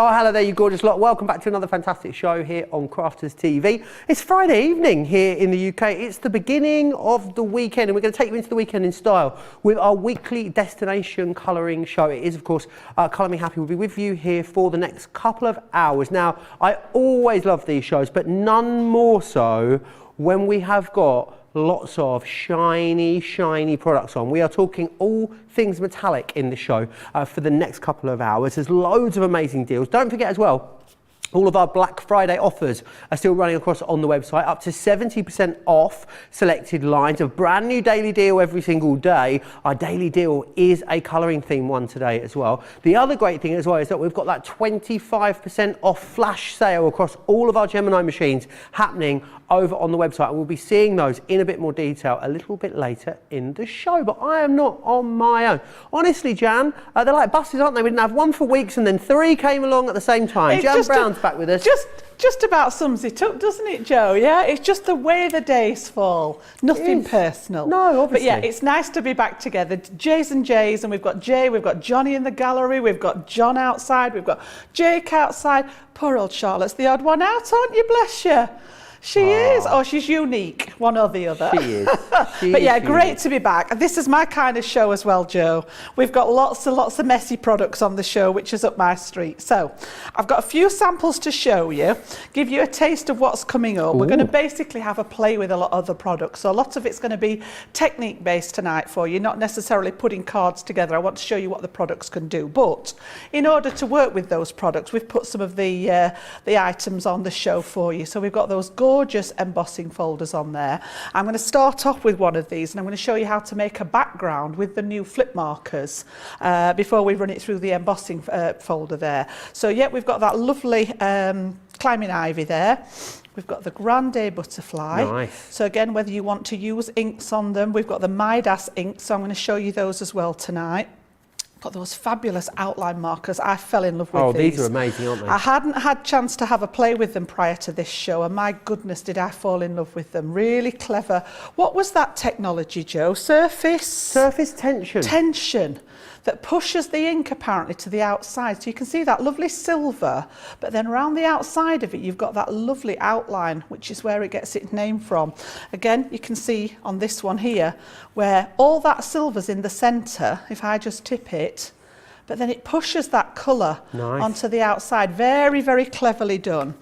Oh, hello there, you gorgeous lot. Welcome back to another fantastic show here on Crafters TV. It's Friday evening here in the UK. It's the beginning of the weekend, and we're going to take you into the weekend in style with our weekly destination colouring show. It is, of course, Colour Me Happy will be with you here for the next couple of hours. Now, I always love these shows, but none more so when we have got lots of shiny products on. We are talking all things metallic in the show for the next couple of hours. There's loads of amazing deals. Don't forget as well, all of our Black Friday offers are still running across on the website, up to 70% off selected lines. A brand new daily deal every single day. Our daily deal is a colouring theme one today as well. The other great thing as well is that we've got that 25% off flash sale across all of our Gemini machines happening over on the website, and we'll be seeing those in a bit more detail a little bit later in the show. But I am not on my own. Honestly, Jan, they're like buses, aren't they? We didn't have one for weeks and then three came along at the same time. Jan Brown's back with us. Just about sums it up, doesn't it, Joe? Yeah, it's just the way the days fall. Nothing personal. No, obviously. But yeah, it's nice to be back together. J's and J's, and we've got Jay, we've got Johnny in the gallery, we've got John outside, we've got Jake outside. Poor old Charlotte's the odd one out, aren't you? Bless you. She is. Oh, she's unique, one or the other. She is. But yeah, great to be back. This is my kind of show as well, Joe. We've got lots of messy products on the show, which is up my street. So I've got a few samples to show you, give you a taste of what's coming up. Ooh. We're going to basically have a play with a lot of the products. So a lot of it's going to be technique based tonight for you, not necessarily putting cards together. I want to show you what the products can do. But in order to work with those products, we've put some of the items on the show for you. So we've got those gorgeous embossing folders on there. I'm going to start off with one of these, and I'm going to show you how to make a background with the new flip markers before we run it through the embossing folder there. So yeah, we've got that lovely climbing ivy there. We've got the Grande butterfly. Nice. So again, whether you want to use inks on them, we've got the Midas inks, so I'm going to show you those as well tonight. Got those fabulous outline markers. I fell in love with these. Oh, these are amazing, aren't they? I hadn't had chance to have a play with them prior to this show, and my goodness, did I fall in love with them. Really clever. What was that technology, Joe? Surface tension. Tension that pushes the ink apparently to the outside. So you can see that lovely silver, but then around the outside of it, you've got that lovely outline, which is where it gets its name from. Again, you can see on this one here, where all that silver's in the center. If I just tip it, but then it pushes that colour onto the outside. Very, very cleverly done.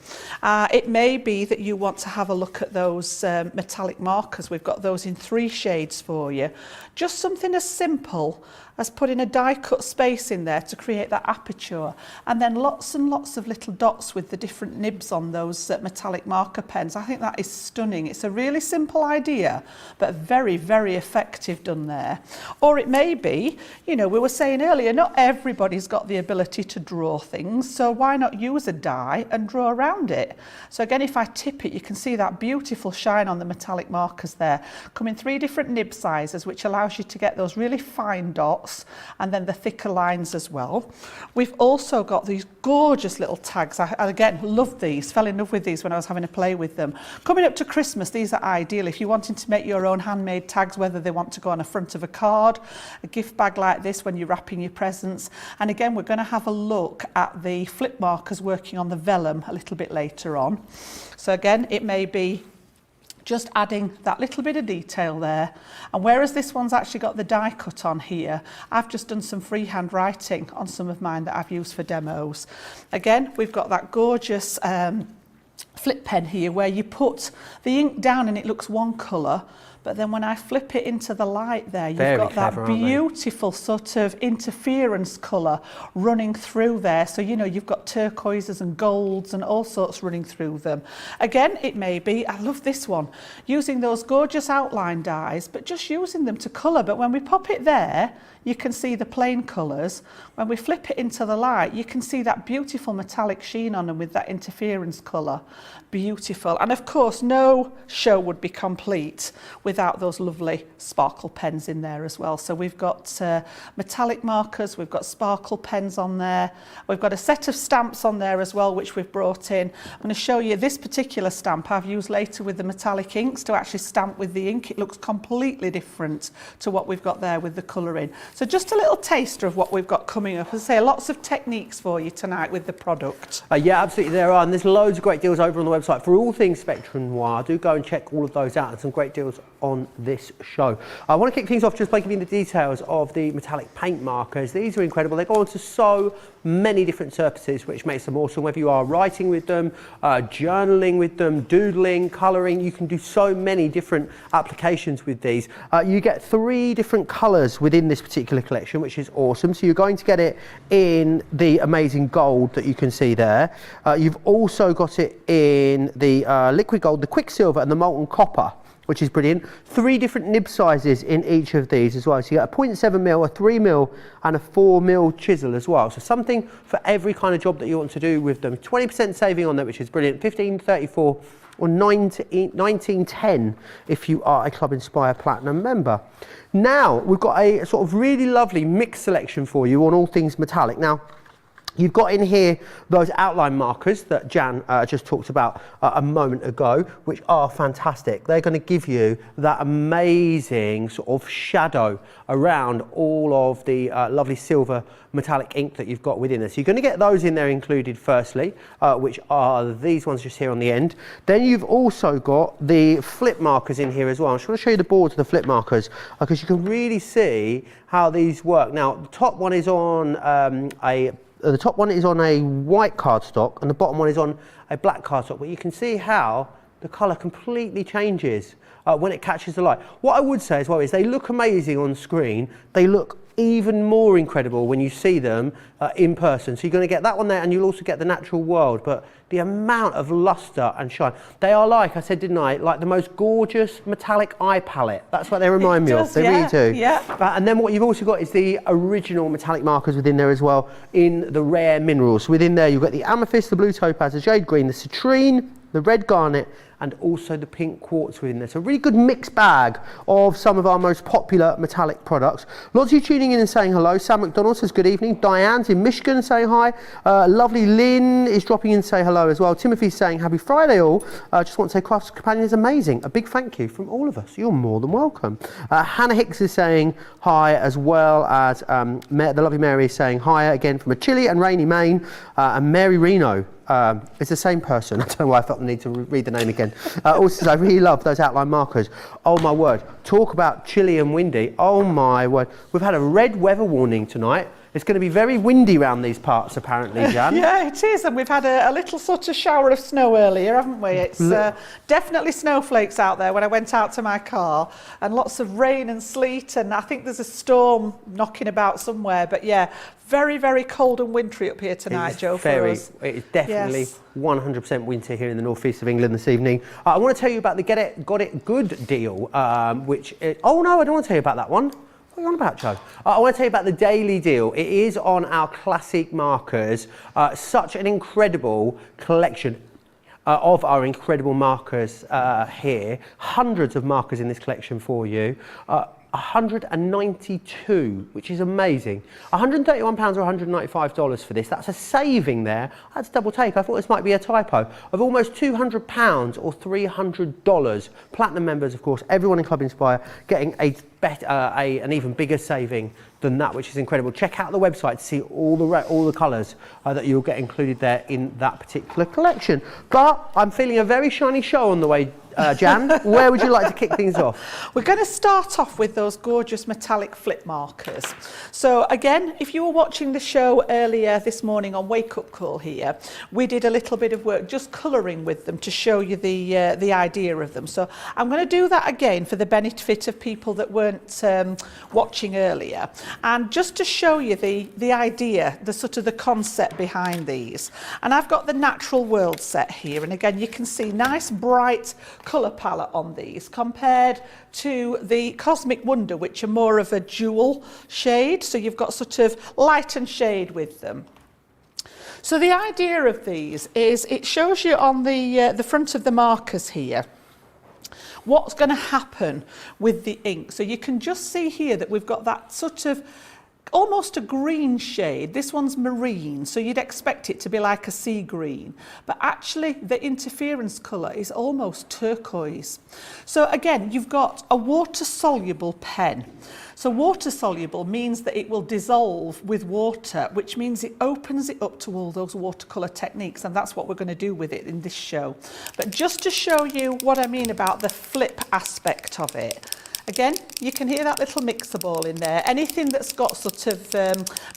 It may be that you want to have a look at those metallic markers. We've got those in 3 shades for you. Just something as simple as putting a die cut space in there to create that aperture, and then lots and lots of little dots with the different nibs on those metallic marker pens. I think that is stunning. It's a really simple idea, but very, very effective done there. Or it may be, you know, we were saying earlier, not everybody's got the ability to draw things, so why not use a die and draw around it? So again, if I tip it, you can see that beautiful shine on the metallic markers there. Come in 3 different nib sizes, which allows you to get those really fine dots and then the thicker lines as well. We've also got these gorgeous little tags. I again love these, fell in love with these when I was having a play with them. Coming up to Christmas, these are ideal if you're wanting to make your own handmade tags, whether they want to go on the front of a card, a gift bag like this when you're wrapping your presents. And again, we're going to have a look at the flip markers working on the vellum a little bit later on. So again, it may be just adding that little bit of detail there. And whereas this one's actually got the die cut on here, I've just done some freehand writing on some of mine that I've used for demos. Again, we've got that gorgeous flip pen here where you put the ink down and it looks one colour, but then when I flip it into the light there, you've got that beautiful sort of interference colour running through there. So, you know, you've got turquoises and golds and all sorts running through them. Again, it may be, I love this one, using those gorgeous outline dies, but just using them to colour. But when we pop it there, you can see the plain colours. When we flip it into the light, you can see that beautiful metallic sheen on them with that interference colour. Beautiful. And of course, no show would be complete without those lovely sparkle pens in there as well. So we've got metallic markers, we've got sparkle pens on there, we've got a set of stamps on there as well, which we've brought in. I'm going to show you this particular stamp I've used later with the metallic inks to actually stamp with the ink. It looks completely different to what we've got there with the colouring. So just a little taster of what we've got coming up. As I say, lots of techniques for you tonight with the product. Yeah, absolutely there are, and there's loads of great deals over on the website for all things Spectrum Noir. Do go and check all of those out, and some great deals on this show. I want to kick things off just by giving the details of the metallic paint markers. These are incredible. They go onto so many different surfaces, which makes them awesome. Whether you are writing with them, journaling with them, doodling, colouring, you can do so many different applications with these. You get 3 different colours within this particular collection, which is awesome. So you're going to get it in the amazing gold that you can see there. You've also got it in the liquid gold, the quicksilver and the molten copper, which is brilliant. 3 different nib sizes in each of these as well. So you get a 0.7mm, a 3mm and a 4mm chisel as well. So something for every kind of job that you want to do with them. 20% saving on that, which is brilliant. 1534 or 1910 if you are a Club Inspire Platinum member. Now, we've got a sort of really lovely mixed selection for you on all things metallic. Now, you've got in here those outline markers that Jan just talked about a moment ago, which are fantastic. They're going to give you that amazing sort of shadow around all of the lovely silver metallic ink that you've got within there. So you're going to get those in there included firstly, which are these ones just here on the end. Then you've also got the flip markers in here as well. I just want to show you the boards of the flip markers because you can really see how these work. Now, the top one is on the top one is on a white cardstock and the bottom one is on a black cardstock, but you can see how the colour completely changes when it catches the light. What I would say as well is they look amazing on screen. They look even more incredible when you see them in person. So you're going to get that one there, and you'll also get the natural world, but the amount of luster and shine. They are, like I said, didn't I, like the most gorgeous metallic eye palette. That's what they remind me of. They really do. Yeah. And then what you've also got is the original metallic markers within there as well in the rare minerals. Within there you've got the amethyst, the blue topaz, the jade green, the citrine, the red garnet, and also the pink quartz within there. So a really good mixed bag of some of our most popular metallic products. Lots of you tuning in and saying hello. Sam McDonald says good evening. Diane's in Michigan saying hi. Lovely Lynn is dropping in to say hello as well. Timothy's saying happy Friday all. Just want to say Crafts Companion is amazing. A big thank you from all of us. You're more than welcome. Hannah Hicks is saying hi, as well as the lovely Mary is saying hi again from a chilly and rainy Maine. And Mary Reno. It's the same person. I don't know why I felt the need to read the name again. Also, I really love those outline markers. Oh my word. Talk about chilly and windy. Oh my word. We've had a red weather warning tonight. It's going to be very windy around these parts, apparently, Jan. Yeah, it is. And we've had a little sort of shower of snow earlier, haven't we? It's definitely snowflakes out there when I went out to my car, and lots of rain and sleet. And I think there's a storm knocking about somewhere. But yeah, very, very cold and wintry up here tonight, Joe, for us. It is definitely 100% winter here in the northeast of England this evening. I want to tell you about the Get It, Got It Good deal, oh no, I don't want to tell you about that one. What are you on about, Joe? I want to tell you about the daily deal. It is on our classic markers. Such an incredible collection of our incredible markers here. Hundreds of markers in this collection for you. 192, which is amazing. £131 or $195 for this. That's a saving there. That's double take. I thought this might be a typo. Of almost £200 or $300. Platinum members, of course, everyone in Club Inspire getting an even bigger saving than that, which is incredible. Check out the website to see all the colours that you'll get included there in that particular collection. But I'm feeling a very shiny show on the way, Jan. Where would you like to kick things off? We're going to start off with those gorgeous metallic flip markers. So again, if you were watching the show earlier this morning on Wake Up Call here, we did a little bit of work just colouring with them to show you the idea of them. So I'm going to do that again for the benefit of people that weren't watching earlier, and just to show you the idea, the sort of the concept behind these. And I've got the Natural World set here, and again you can see nice bright colour palette on these compared to the Cosmic Wonder, which are more of a jewel shade, so you've got sort of light and shade with them. So the idea of these is it shows you on the front of the markers here what's going to happen with the ink. So you can just see here that we've got that sort of almost a green shade. This one's marine, so you'd expect it to be like a sea green, but actually the interference colour is almost turquoise. So again, you've got a water soluble pen. So water soluble means that it will dissolve with water, which means it opens it up to all those watercolour techniques, and that's what we're going to do with it in this show. But just to show you what I mean about the flip aspect of it, again, you can hear that little mixer ball in there. Anything that's got sort of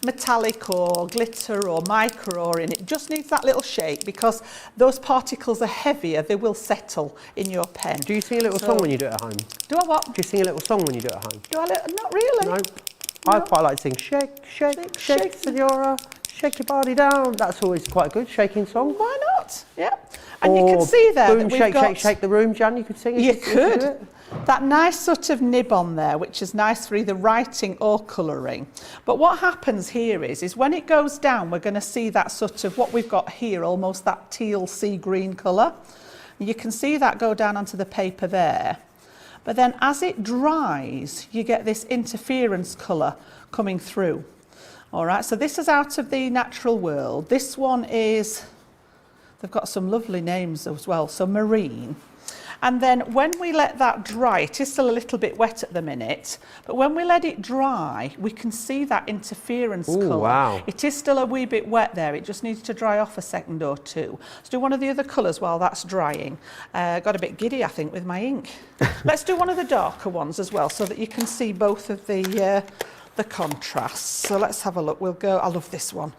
metallic or glitter or mica or in it just needs that little shake, because those particles are heavier, they will settle in your pen. Do you sing a little song when you do it at home? Do I what? Do you sing a little song when you do it at home? Do I? Not really. No. No. I quite like to sing shake, shake, shake, senora, shake your body down. That's always quite a good shaking song. Why not? Yeah. And you can see there boom, that we've shake, got... shake, shake the room, Jan, you could sing it. You could. That nice sort of nib on there, which is nice for either writing or colouring. But what happens here is when it goes down, we're going to see that sort of what we've got here, almost that teal sea green colour. You can see that go down onto the paper there. But then as it dries, you get this interference colour coming through. All right, so this is out of the natural world. This one is, they've got some lovely names as well, so marine. And then when we let that dry, it is still a little bit wet at the minute, but when we let it dry, we can see that interference colour. Wow. It is still a wee bit wet there. It just needs to dry off a second or two. Let's do one of the other colours while that's drying. Got a bit giddy, I think, with my ink. Let's do one of the darker ones as well, so that you can see both of the contrasts. So let's have a look. We'll go, I love this one.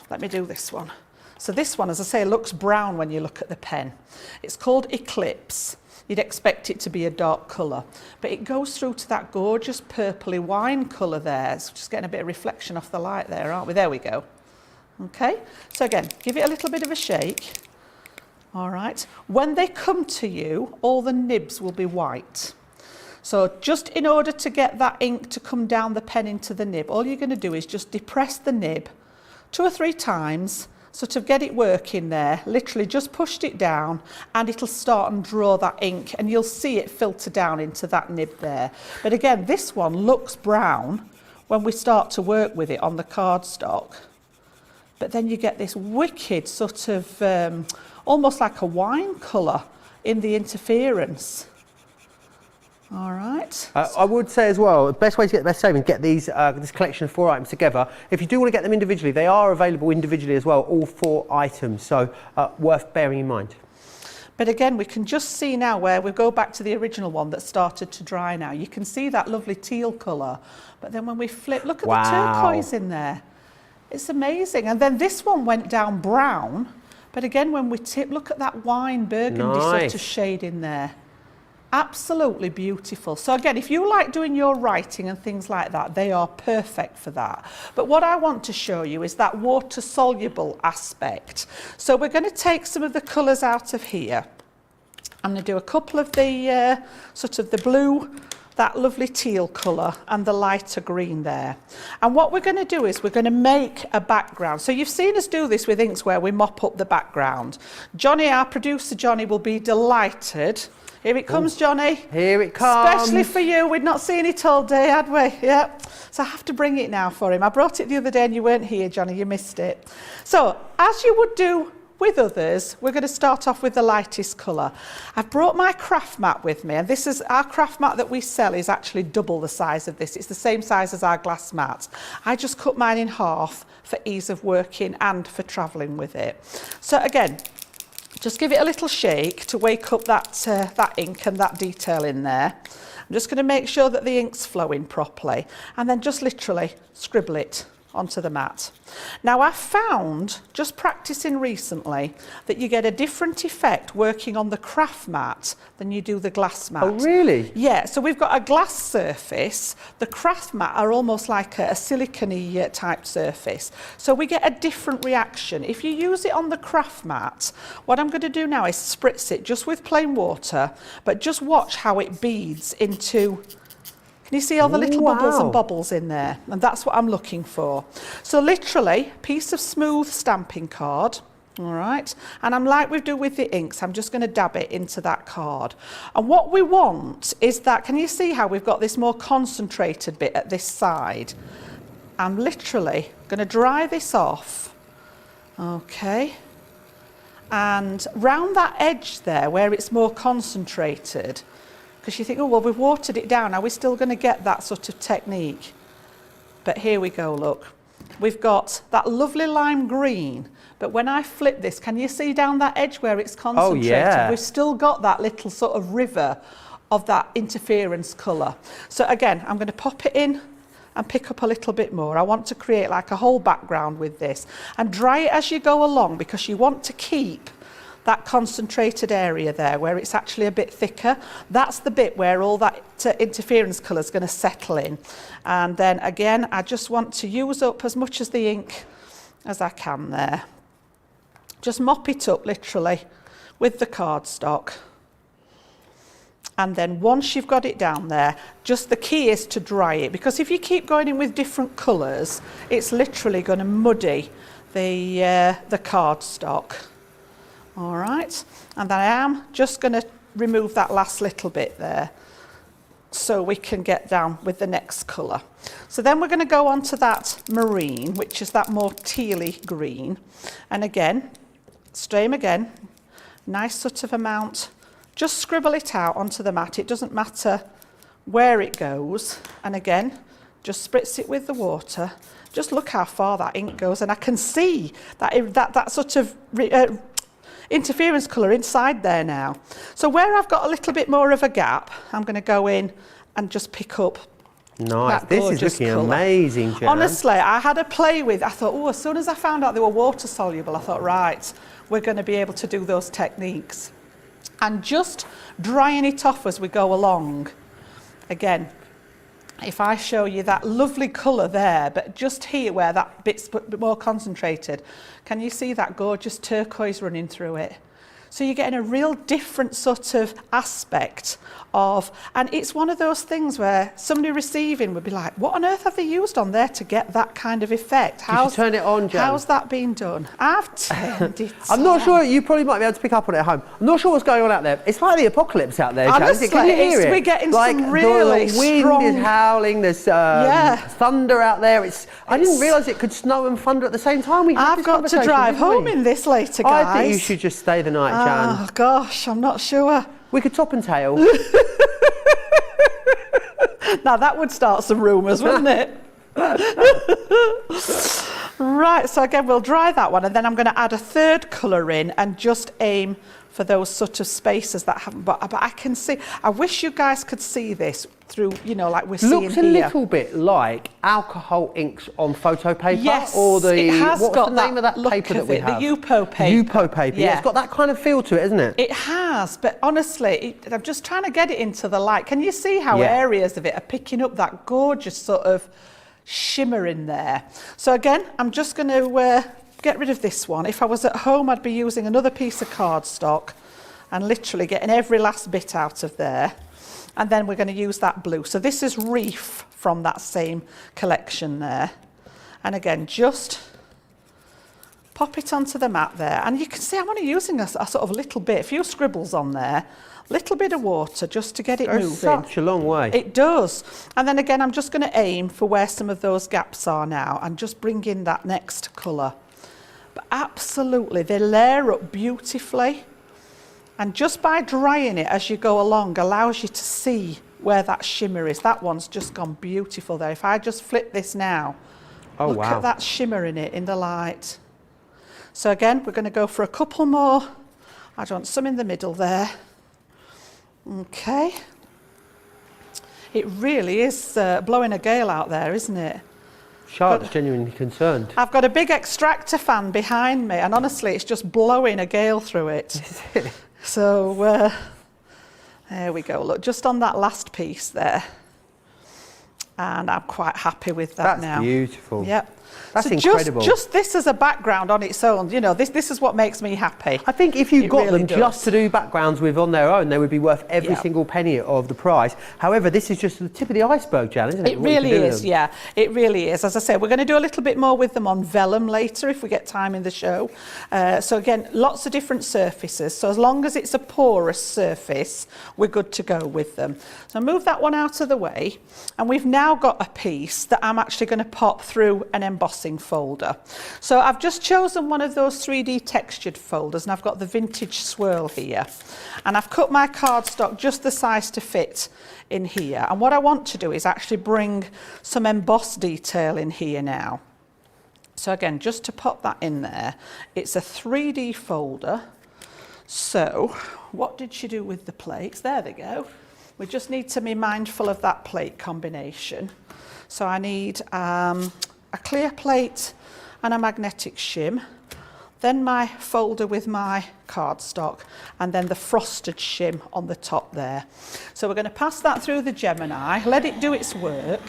Let me do this one. So this one, as I say, looks brown when you look at the pen. It's called Eclipse. You'd expect it to be a dark colour, but it goes through to that gorgeous purpley wine colour there. It's just getting a bit of reflection off the light there, aren't we? There we go. Okay, so again, give it a little bit of a shake. All right, when they come to you, all the nibs will be white. So just in order to get that ink to come down the pen into the nib, all you're going to do is just depress the nib 2 or 3 times, sort of get it working there, literally just pushed it down, and it'll start and draw that ink, and you'll see it filter down into that nib there. But again, this one looks brown when we start to work with it on the cardstock, but then you get this wicked sort of almost like a wine colour in the interference. All right. I would say as well, the best way to get the best saving, get these this collection of 4 items together. If you do want to get them individually, they are available individually as well, all 4 items, so worth bearing in mind. But again, we can just see now where we go back to the original one that started to dry now. You can see that lovely teal colour, but then when we flip, look at the turquoise in there. It's amazing. And then this one went down brown, but again, when we tip, look at that wine burgundy sort of shade in there. Absolutely beautiful. So again, if you like doing your writing and things like that, they are perfect for that. But what I want to show you is that water soluble aspect. So we're going to take some of the colours out of here. I'm going to do a couple of the sort of the blue, that lovely teal colour, and the lighter green there. And what we're going to do is we're going to make a background. So you've seen us do this with inks where we mop up the background. Johnny, our producer Johnny, will be delighted. Here it comes, Johnny. Here it comes. Especially for you. We'd not seen it all day, had we? Yeah. So I have to bring it now for him. I brought it the other day and you weren't here, Johnny. You missed it. So, as you would do with others, we're going to start off with the lightest colour. I've brought my craft mat with me, and this is our craft mat that we sell is actually double the size of this. It's the same size as our glass mat. I just cut mine in half for ease of working and for travelling with it. So again, just give it a little shake to wake up that ink and that detail in there. I'm just going to make sure that the ink's flowing properly, and then just literally scribble it onto the mat. Now I've found, just practicing recently, that you get a different effect working on the craft mat than you do the glass mat. Oh really? Yeah, so we've got a glass surface. The craft mat are almost like a silicone-y type surface. So we get a different reaction. If you use it on the craft mat, what I'm going to do now is spritz it just with plain water, but just watch how it beads into... Can you see all the little bubbles and bobbles in there? And that's what I'm looking for. So literally, piece of smooth stamping card, All right, and I'm like we do with the inks, I'm just going to dab it into that card. And what we want is that, can you see how we've got this more concentrated bit at this side? I'm literally going to dry this off, okay, and round that edge there where it's more concentrated, because you think, oh, well, we've watered it down, are we still going to get that sort of technique? But here we go, look. We've got that lovely lime green, but when I flip this, can you see down that edge where it's concentrated? Oh, yeah. We've still got that little sort of river of that interference colour. So again, I'm going to pop it in and pick up a little bit more. I want to create like a whole background with this, and dry it as you go along, because you want to keep that concentrated area there where it's actually a bit thicker. That's the bit where all that interference colour is going to settle in. And then again, I just want to use up as much as the ink as I can there. Just mop it up literally with the cardstock. And then once you've got it down there, just the key is to dry it, because if you keep going in with different colours, it's literally going to muddy the cardstock. All right, and then I am just going to remove that last little bit there so we can get down with the next colour. So then we're going to go on to that marine, which is that more tealy green. And again, same again, nice sort of amount. Just scribble it out onto the mat. It doesn't matter where it goes. And again, just spritz it with the water. Just look how far that ink goes. And I can see that sort of interference colour inside there now. So where I've got a little bit more of a gap, I'm going to go in and just pick up. Nice, this is looking amazing, Jan. Honestly, I had a play with, I thought, oh, as soon as I found out they were water soluble, I thought, right, we're going to be able to do those techniques. And just drying it off as we go along. Again, if I show you that lovely colour there, but just here where that bit's a bit more concentrated, can you see that gorgeous turquoise running through it? So you're getting a real different sort of aspect of, and it's one of those things where somebody receiving would be like, what on earth have they used on there to get that kind of effect? You should turn it on, Jan. How's that been done? I've turned it I'm not sure, you probably might be able to pick up on it at home. I'm not sure what's going on out there. It's like the apocalypse out there, Jan. Honestly, Can you hear it? we're getting like, some really the wind strong... is howling, there's thunder out there. I didn't realise it could snow and thunder at the same time. I've got to drive home in this later, guys. I think you should just stay the night, Jan. Oh, gosh, I'm not sure. We could top and tail. Now that would start some rumours, wouldn't it? Right, so again, we'll dry that one, and then I'm going to add a third colour in and just aim for those sort of spaces that haven't, but I can see, I wish you guys could see this through, you know, like we're seeing here. Looks a little bit like alcohol inks on photo paper. Yes, or the, it has what's got the name of that paper that we have? The Yupo paper. Yupo paper, yeah. It's got that kind of feel to it, isn't it? It has, but honestly, I'm just trying to get it into the light. Can you see how areas of it are picking up that gorgeous sort of shimmer in there? So again, I'm just going to get rid of this one. If I was at home, I'd be using another piece of cardstock and literally getting every last bit out of there. And then we're going to use that blue. So this is Reef from that same collection there. And again, just pop it onto the mat there. And you can see I'm only using a sort of little bit, a few scribbles on there, little bit of water just to get it moving. Such a long way. It does. And then again, I'm just going to aim for where some of those gaps are now and just bring in that next colour. But absolutely, they layer up beautifully. And just by drying it as you go along allows you to see where that shimmer is. That one's just gone beautiful there. If I just flip this now, look at that shimmer in it in the light. So again, we're going to go for a couple more. I want some in the middle there. Okay. It really is blowing a gale out there, isn't it? Charlotte's genuinely concerned. I've got a big extractor fan behind me, and honestly, it's just blowing a gale through it. So there we go. Look, just on that last piece there. and I'm quite happy with that now. That's beautiful. Yep. That's so incredible. Just this as a background on its own, you know, this is what makes me happy. I think if you got really them does. just to do backgrounds with on their own, they would be worth every single penny of the price. However, this is just the tip of the iceberg, Jan, isn't it? It really is, yeah. It really is. As I said, we're going to do a little bit more with them on vellum later if we get time in the show. So again, lots of different surfaces. So as long as it's a porous surface, we're good to go with them. So move that one out of the way. And we've now got a piece that I'm actually going to pop through an embossing folder. So I've just chosen one of those 3D textured folders, and I've got the vintage swirl here. And I've cut my cardstock just the size to fit in here. And what I want to do is actually bring some emboss detail in here now. So again, just to pop that in there, it's a 3D folder. So what did she do with the plates? There they go. We just need to be mindful of that plate combination. So I need a clear plate and a magnetic shim, then my folder with my cardstock, and then the frosted shim on the top there. So we're going to pass that through the Gemini, let it do its work,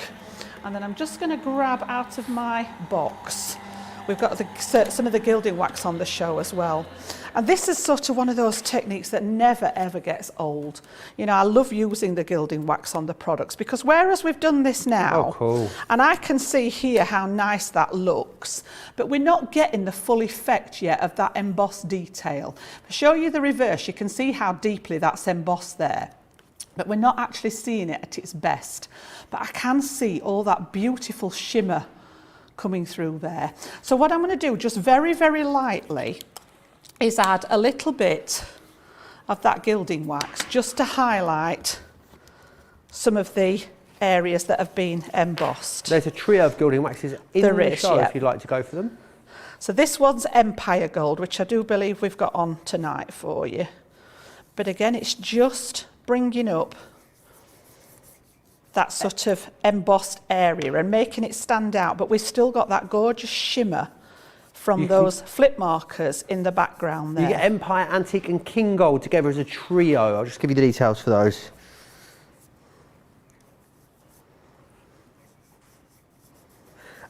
and then I'm just going to grab out of my box. We've got some of the gilding wax on the show as well. And this is sort of one of those techniques that never ever gets old. You know, I love using the gilding wax on the products because whereas we've done this now, and I can see here how nice that looks, but we're not getting the full effect yet of that embossed detail. If I show you the reverse, you can see how deeply that's embossed there. But we're not actually seeing it at its best. But I can see all that beautiful shimmer coming through there. So what I'm going to do, just very, very lightly, is add a little bit of that gilding wax just to highlight some of the areas that have been embossed. There's a trio of gilding waxes in the show if you'd like to go for them. So this one's Empire Gold, which I do believe we've got on tonight for you. But again, it's just bringing up that sort of embossed area and making it stand out, but we've still got that gorgeous shimmer from those flip markers in the background there. You get Empire, Antique and King Gold together as a trio. I'll just give you the details for those.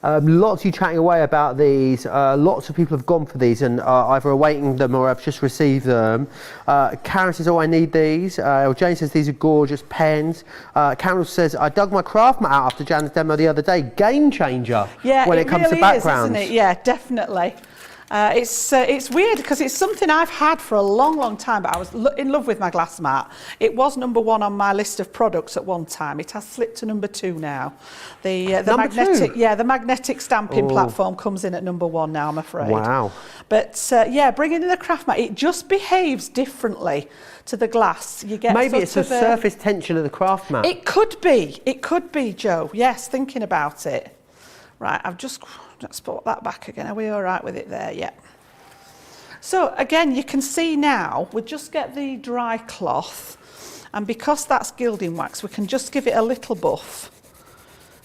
Lots of you chatting away about these. Lots of people have gone for these and are either awaiting them or have just received them. Karen says, oh, I need these. Jane says, these are gorgeous pens. Karen says, I dug my craft mat out after Jan's demo the other day. Game changer when it comes to backgrounds. Isn't it? Yeah, definitely. It's weird because it's something I've had for a long, long time, but I was in love with my glass mat. It was #1 on my list of products at one time. It has slipped to #2 now. The magnetic stamping platform comes in at #1 now, I'm afraid. Wow. But yeah, bringing in the craft mat, it just behaves differently to the glass. You get maybe it's the surface tension of the craft mat. It could be, Joe. Yes, thinking about it. Right, let's put that back again. Are we all right with it there? Yeah. So again, you can see now, we just get the dry cloth, and because that's gilding wax, we can just give it a little buff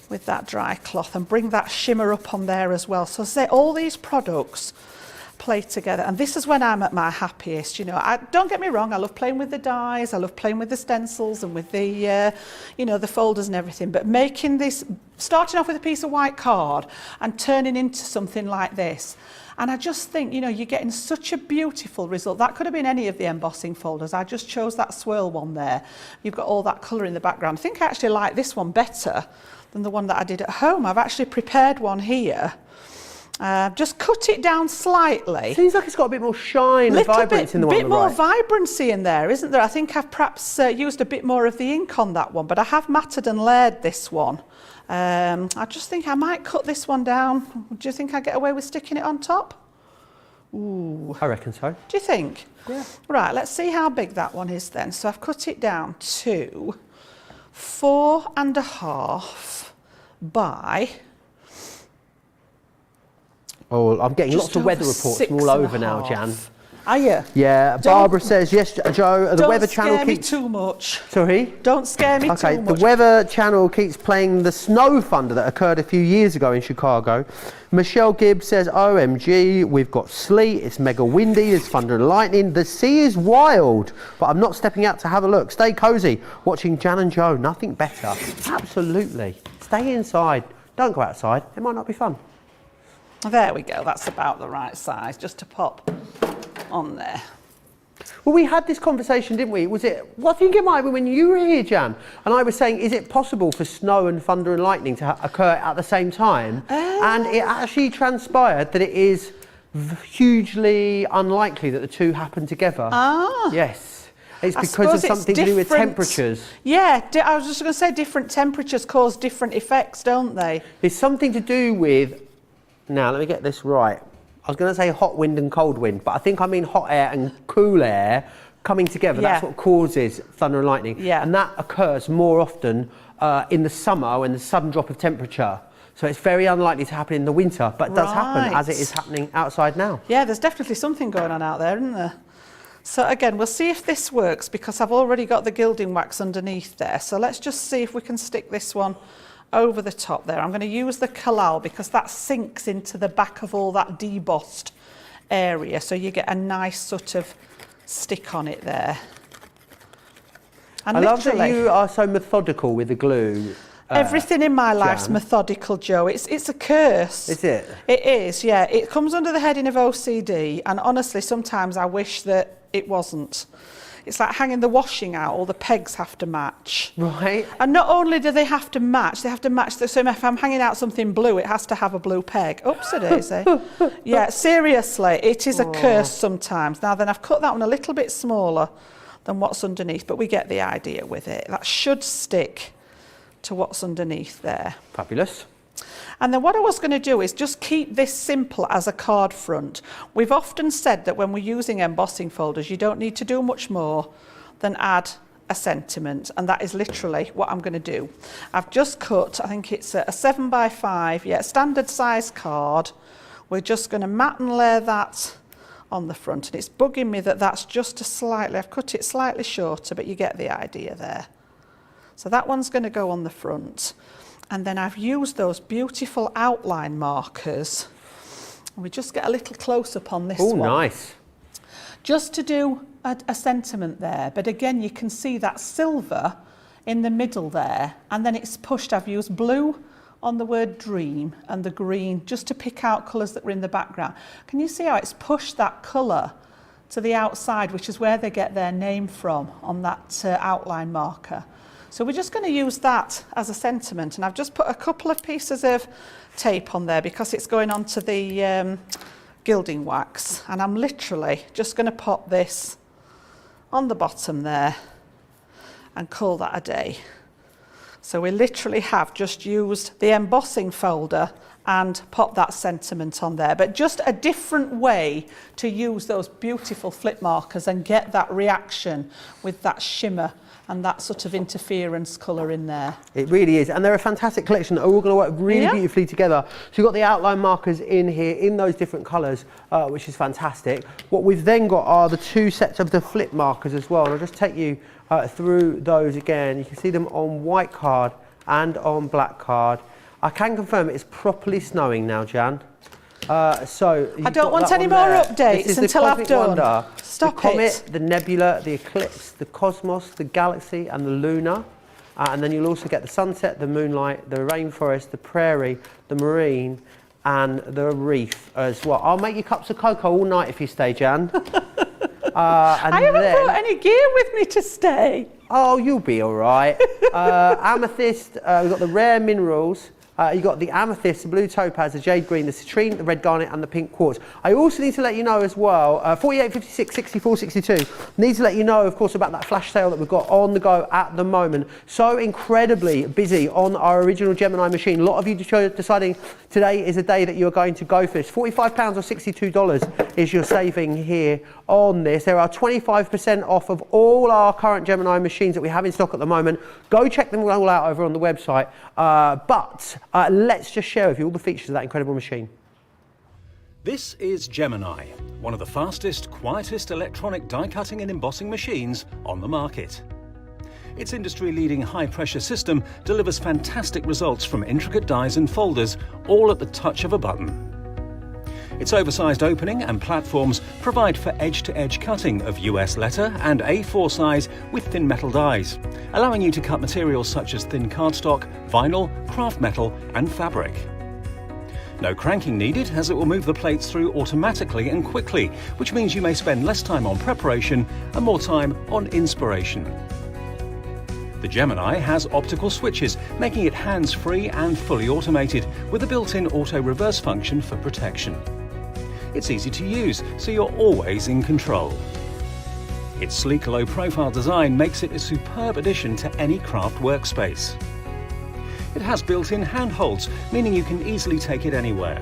with that dry cloth and bring that shimmer up on there as well. So say all these products play together, and this is when I'm at my happiest. You know, don't get me wrong, I love playing with the dies, I love playing with the stencils and with the the folders and everything, but making this, starting off with a piece of white card and turning into something like this, and I just think, you know, you're getting such a beautiful result. That could have been any of the embossing folders. I just chose that swirl one there. You've got all that colour in the background. I think I actually like this one better than the one that I did at home. I've actually prepared one here. Just cut it down slightly. Seems like it's got a bit more shine and vibrance in the one on the right. A bit more vibrancy in there, isn't there? I think I've perhaps used a bit more of the ink on that one, but I have matted and layered this one. I just think I might cut this one down. Do you think I get away with sticking it on top? Ooh. I reckon so. Do you think? Yeah. Right, let's see how big that one is then. So I've cut it down to 4.5 by... Oh, I'm getting lots of weather reports from all over now, Jan. Are you? Yeah, Barbara says, yes, Joe, the Weather Channel keeps... Don't scare me too much. Sorry? Don't scare me too much. Okay, the Weather Channel keeps playing the snow thunder that occurred a few years ago in Chicago. Michelle Gibbs says, OMG, we've got sleet, it's mega windy, there's thunder and lightning, the sea is wild, but I'm not stepping out to have a look. Stay cosy, watching Jan and Joe, nothing better. Absolutely. Stay inside, don't go outside, it might not be fun. There we go, that's about the right size, just to pop on there. Well, we had this conversation, didn't we? I think it might be when you were here, Jan, and I was saying, is it possible for snow and thunder and lightning to occur at the same time? And it actually transpired that it is hugely unlikely that the two happen together. Ah. Yes. It's because of something to do with temperatures. Yeah, I was just going to say different temperatures cause different effects, don't they? There's something to do with, now let me get this right. I was going to say hot wind and cold wind, but I think I mean hot air and cool air coming together. Yeah. That's what causes thunder and lightning. Yeah. And that occurs more often in the summer when there's a sudden drop of temperature. So it's very unlikely to happen in the winter, but it does happen as it is happening outside now. Yeah, there's definitely something going on out there, isn't there? So again, we'll see if this works because I've already got the gilding wax underneath there. So let's just see if we can stick this one over the top there. I'm going to use the collal because that sinks into the back of all that debossed area, so you get a nice sort of stick on it there. And I love that you are so methodical with the glue. Everything in my life's methodical, Joe. It's a curse. Is it? It is, yeah. It comes under the heading of OCD, and honestly, sometimes I wish that it wasn't. It's like hanging the washing out, all the pegs have to match. Right. And not only do they have to match, so if I'm hanging out something blue, it has to have a blue peg. Oops-a-daisy. Yeah, seriously, it is a curse sometimes. Now then, I've cut that one a little bit smaller than what's underneath, but we get the idea with it. That should stick to what's underneath there. Fabulous. And then what I was going to do is just keep this simple as a card front. We've often said that when we're using embossing folders, you don't need to do much more than add a sentiment, and that is literally what I'm going to do. I've just cut, I think it's a 7x5, standard size card. We're just going to mat and layer that on the front, and it's bugging me that that's just I've cut it slightly shorter, but you get the idea there. So that one's going to go on the front. And then I've used those beautiful outline markers. We just get a little close up on this one. Oh, nice. Just to do a sentiment there. But again, you can see that silver in the middle there. And then it's pushed. I've used blue on the word dream and the green just to pick out colours that were in the background. Can you see how it's pushed that colour to the outside, which is where they get their name from on that outline marker? So we're just going to use that as a sentiment, and I've just put a couple of pieces of tape on there because it's going onto the gilding wax, and I'm literally just going to pop this on the bottom there and call that a day. So we literally have just used the embossing folder and pop that sentiment on there, but just a different way to use those beautiful flip markers and get that reaction with that shimmer and that sort of interference colour in there. It really is, and they're a fantastic collection. They're all going to work really beautifully together. So you've got the outline markers in here in those different colours, which is fantastic. What we've then got are the two sets of the flip markers as well, and I'll just take you through those again. You can see them on white card and on black card. I can confirm it's properly snowing now, Jan. So I don't want any more updates until I've done. Stop the comet, the nebula, the eclipse, the cosmos, the galaxy, and the lunar. And then you'll also get the sunset, the moonlight, the rainforest, the prairie, the marine, and the reef as well. I'll make you cups of cocoa all night if you stay, Jan. I haven't brought any gear with me to stay. Oh, you'll be all right. Amethyst, we've got the rare minerals. You've got the amethyst, the blue topaz, the jade green, the citrine, the red garnet, and the pink quartz. I also need to let you know as well, 48, 56, 64, 62. Need to let you know, of course, about that flash sale that we've got on the go at the moment. So incredibly busy on our original Gemini machine. A lot of you deciding today is a day that you're going to go for this. £45 or $62 is your saving here on this. There are 25% off of all our current Gemini machines that we have in stock at the moment. Go check them all out over on the website. Let's just share with you all the features of that incredible machine. This is Gemini, one of the fastest, quietest electronic die cutting and embossing machines on the market. Its industry-leading high-pressure system delivers fantastic results from intricate dies and folders, all at the touch of a button. Its oversized opening and platforms provide for edge-to-edge cutting of US letter and A4 size with thin metal dies, allowing you to cut materials such as thin cardstock, vinyl, craft metal and fabric. No cranking needed, as it will move the plates through automatically and quickly, which means you may spend less time on preparation and more time on inspiration. The Gemini has optical switches, making it hands-free and fully automated, with a built-in auto-reverse function for protection. It's easy to use, so you're always in control. Its sleek, low-profile design makes it a superb addition to any craft workspace. It has built-in handholds, meaning you can easily take it anywhere.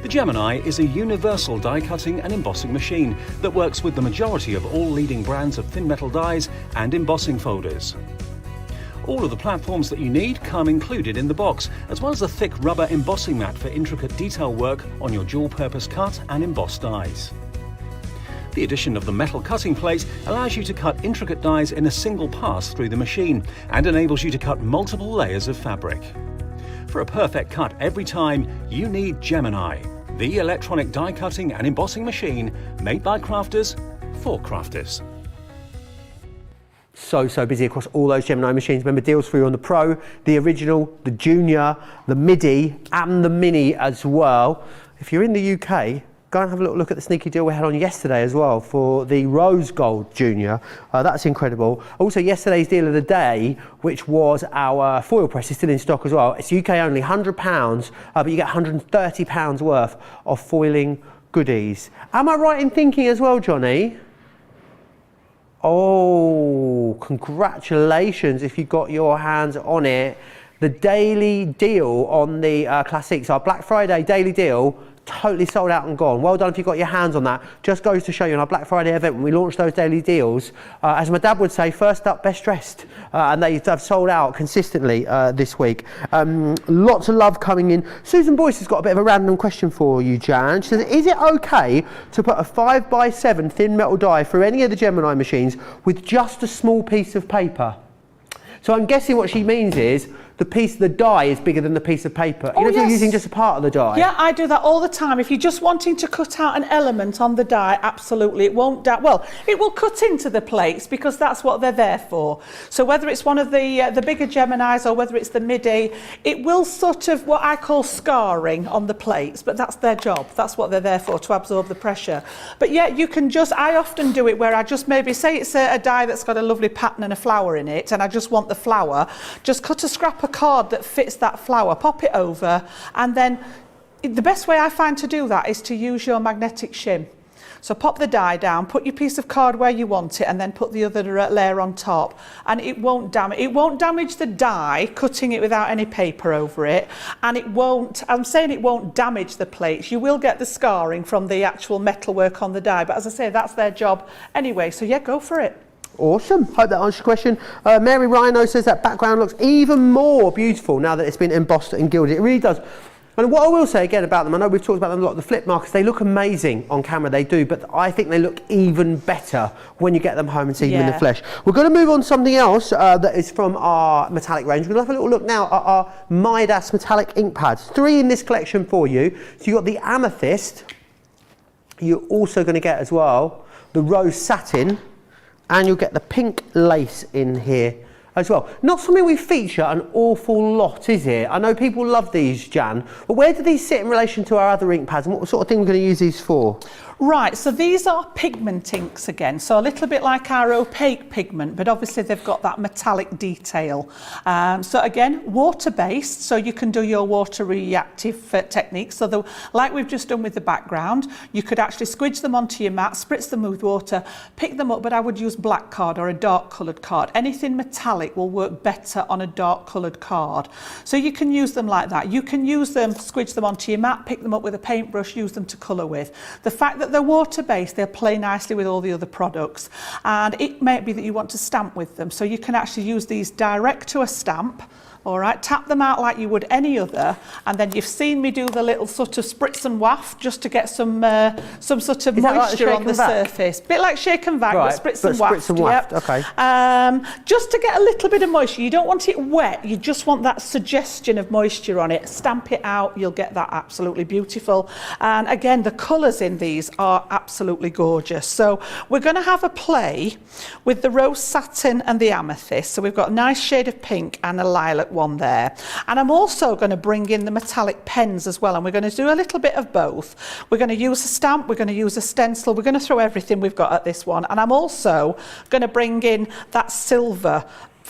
The Gemini is a universal die-cutting and embossing machine that works with the majority of all leading brands of thin metal dies and embossing folders. All of the platforms that you need come included in the box, as well as a thick rubber embossing mat for intricate detail work on your dual-purpose cut and embossed dies. The addition of the metal cutting plate allows you to cut intricate dies in a single pass through the machine and enables you to cut multiple layers of fabric. For a perfect cut every time, you need Gemini, the electronic die cutting and embossing machine made by crafters for crafters. So busy across all those Gemini machines. Remember, deals for you on the Pro, the Original, the Junior, the MIDI and the Mini as well. If you're in the UK, go and have a little look at the sneaky deal we had on yesterday as well for the Rose Gold Junior. That's incredible. Also, yesterday's deal of the day, which was our foil press, is still in stock as well. It's UK only, £100, but you get £130 worth of foiling goodies. Am I right in thinking as well, Johnny? Oh, congratulations if you got your hands on it. The daily deal on the Classics, our Black Friday daily deal, totally sold out and gone. Well done if you got your hands on that. Just goes to show you on our Black Friday event when we launched those daily deals, as my dad would say, first up, best dressed. And they have sold out consistently this week. Lots of love coming in. Susan Boyce has got a bit of a random question for you, Jan. She says, is it okay to put a 5x7 thin metal die through any of the Gemini machines with just a small piece of paper? So I'm guessing what she means is the die is bigger than the piece of paper. You know, if you're using just a part of the die. Yeah, I do that all the time. If you're just wanting to cut out an element on the die, absolutely, it won't well, it will cut into the plates because that's what they're there for. So whether it's one of the bigger Geminis or whether it's the MIDI, it will sort of what I call scarring on the plates, but that's their job. That's what they're there for, to absorb the pressure. But yeah, you can just, I often do it where I just maybe say it's a die that's got a lovely pattern and a flower in it, and I just want the flower, just cut a scrap of card that fits that flower, pop it over, and then the best way I find to do that is to use your magnetic shim. So pop the die down, put your piece of card where you want it, and then put the other layer on top, and it won't damage the die, cutting it without any paper over it, and it won't, I'm saying it won't damage the plates. You will get the scarring from the actual metalwork on the die, but as I say, that's their job anyway, so yeah, go for it. Awesome. Hope that answers your question. Mary Rhino says that background looks even more beautiful now that it's been embossed and gilded. It really does. And what I will say again about them, I know we've talked about them a lot, the flip markers, they look amazing on camera, they do, but I think they look even better when you get them home and see them in the flesh. We're going to move on to something else that is from our metallic range. We're going to have a little look now at our Midas metallic ink pads. 3 in this collection for you. So you've got the amethyst, you're also going to get as well the rose satin, and you'll get the pink lace in here as well. Not something we feature an awful lot, is it? I know people love these, Jan, but where do these sit in relation to our other ink pads, and what sort of thing we're going to use these for? Right, so these are pigment inks again, so a little bit like our opaque pigment, but obviously they've got that metallic detail. So again, water-based, so you can do your water reactive techniques. So like we've just done with the background, you could actually squidge them onto your mat, spritz them with water, pick them up, but I would use black card or a dark coloured card. Anything metallic will work better on a dark coloured card. So you can use them like that. You can use them, squidge them onto your mat, pick them up with a paintbrush, use them to colour with. The fact that they're water-based, they'll play nicely with all the other products, and it may be that you want to stamp with them, so you can actually use these direct to a stamp All right, tap them out like you would any other, and then you've seen me do the little sort of spritz and waft just to get some sort of moisture on the surface. Bit like shake and vac, right, but spritz and waft. Yep. Okay. Just to get a little bit of moisture. You don't want it wet, you just want that suggestion of moisture on it. Stamp it out, you'll get that absolutely beautiful. And again, the colours in these are absolutely gorgeous. So we're going to have a play with the rose satin and the amethyst. So we've got a nice shade of pink and a lilac one there, and I'm also going to bring in the metallic pens as well, and we're going to do a little bit of both. We're going to use a stamp, we're going to use a stencil, we're going to throw everything we've got at this one, and I'm also going to bring in that silver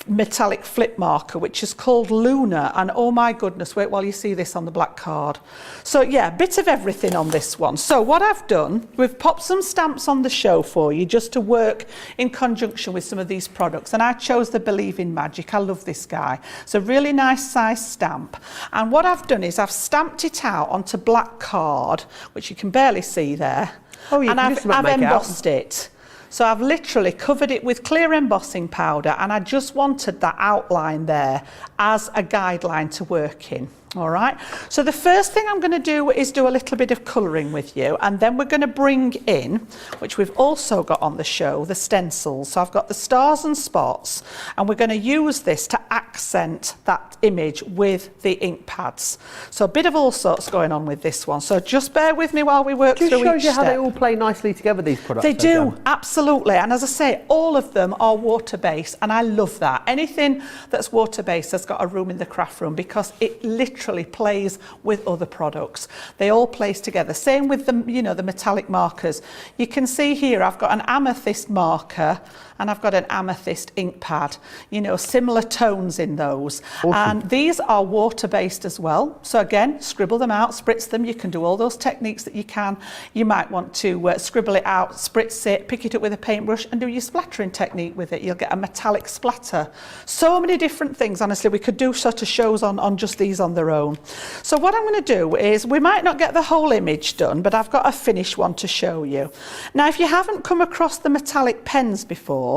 metallic flip marker, which is called Luna, and oh my goodness, wait while you see this on the black card. So yeah, a bit of everything on this one. So what I've done, we've popped some stamps on the show for you just to work in conjunction with some of these products, and I chose the Believe in Magic. I love this guy. It's a really nice size stamp, and what I've done is I've stamped it out onto black card, which you can barely see there. Oh, you and can I've embossed it. So I've literally covered it with clear embossing powder, and I just wanted that outline there as a guideline to work in. All right, so the first thing I'm going to do is do a little bit of colouring with you, and then we're going to bring in, which we've also got on the show, the stencils. So I've got the stars and spots, and we're going to use this to accent that image with the ink pads. So a bit of all sorts going on with this one. So just bear with me while we work through each step. Just shows you how they all play nicely together, these products. They do, absolutely. And as I say, all of them are water-based, and I love that. Anything that's water-based has got a room in the craft room because it literally plays with other products. They all place together. Same with the, you know, the metallic markers. You can see here I've got an amethyst marker and I've got an amethyst ink pad, you know, similar tones in those. Awesome. And these are water-based as well. So again, scribble them out, spritz them. You can do all those techniques that you can. You might want to scribble it out, spritz it, pick it up with a paintbrush and do your splattering technique with it. You'll get a metallic splatter. So many different things. Honestly, we could do sort of shows on just these on their own. So what I'm going to do is, we might not get the whole image done, but I've got a finished one to show you. Now, if you haven't come across the metallic pens before,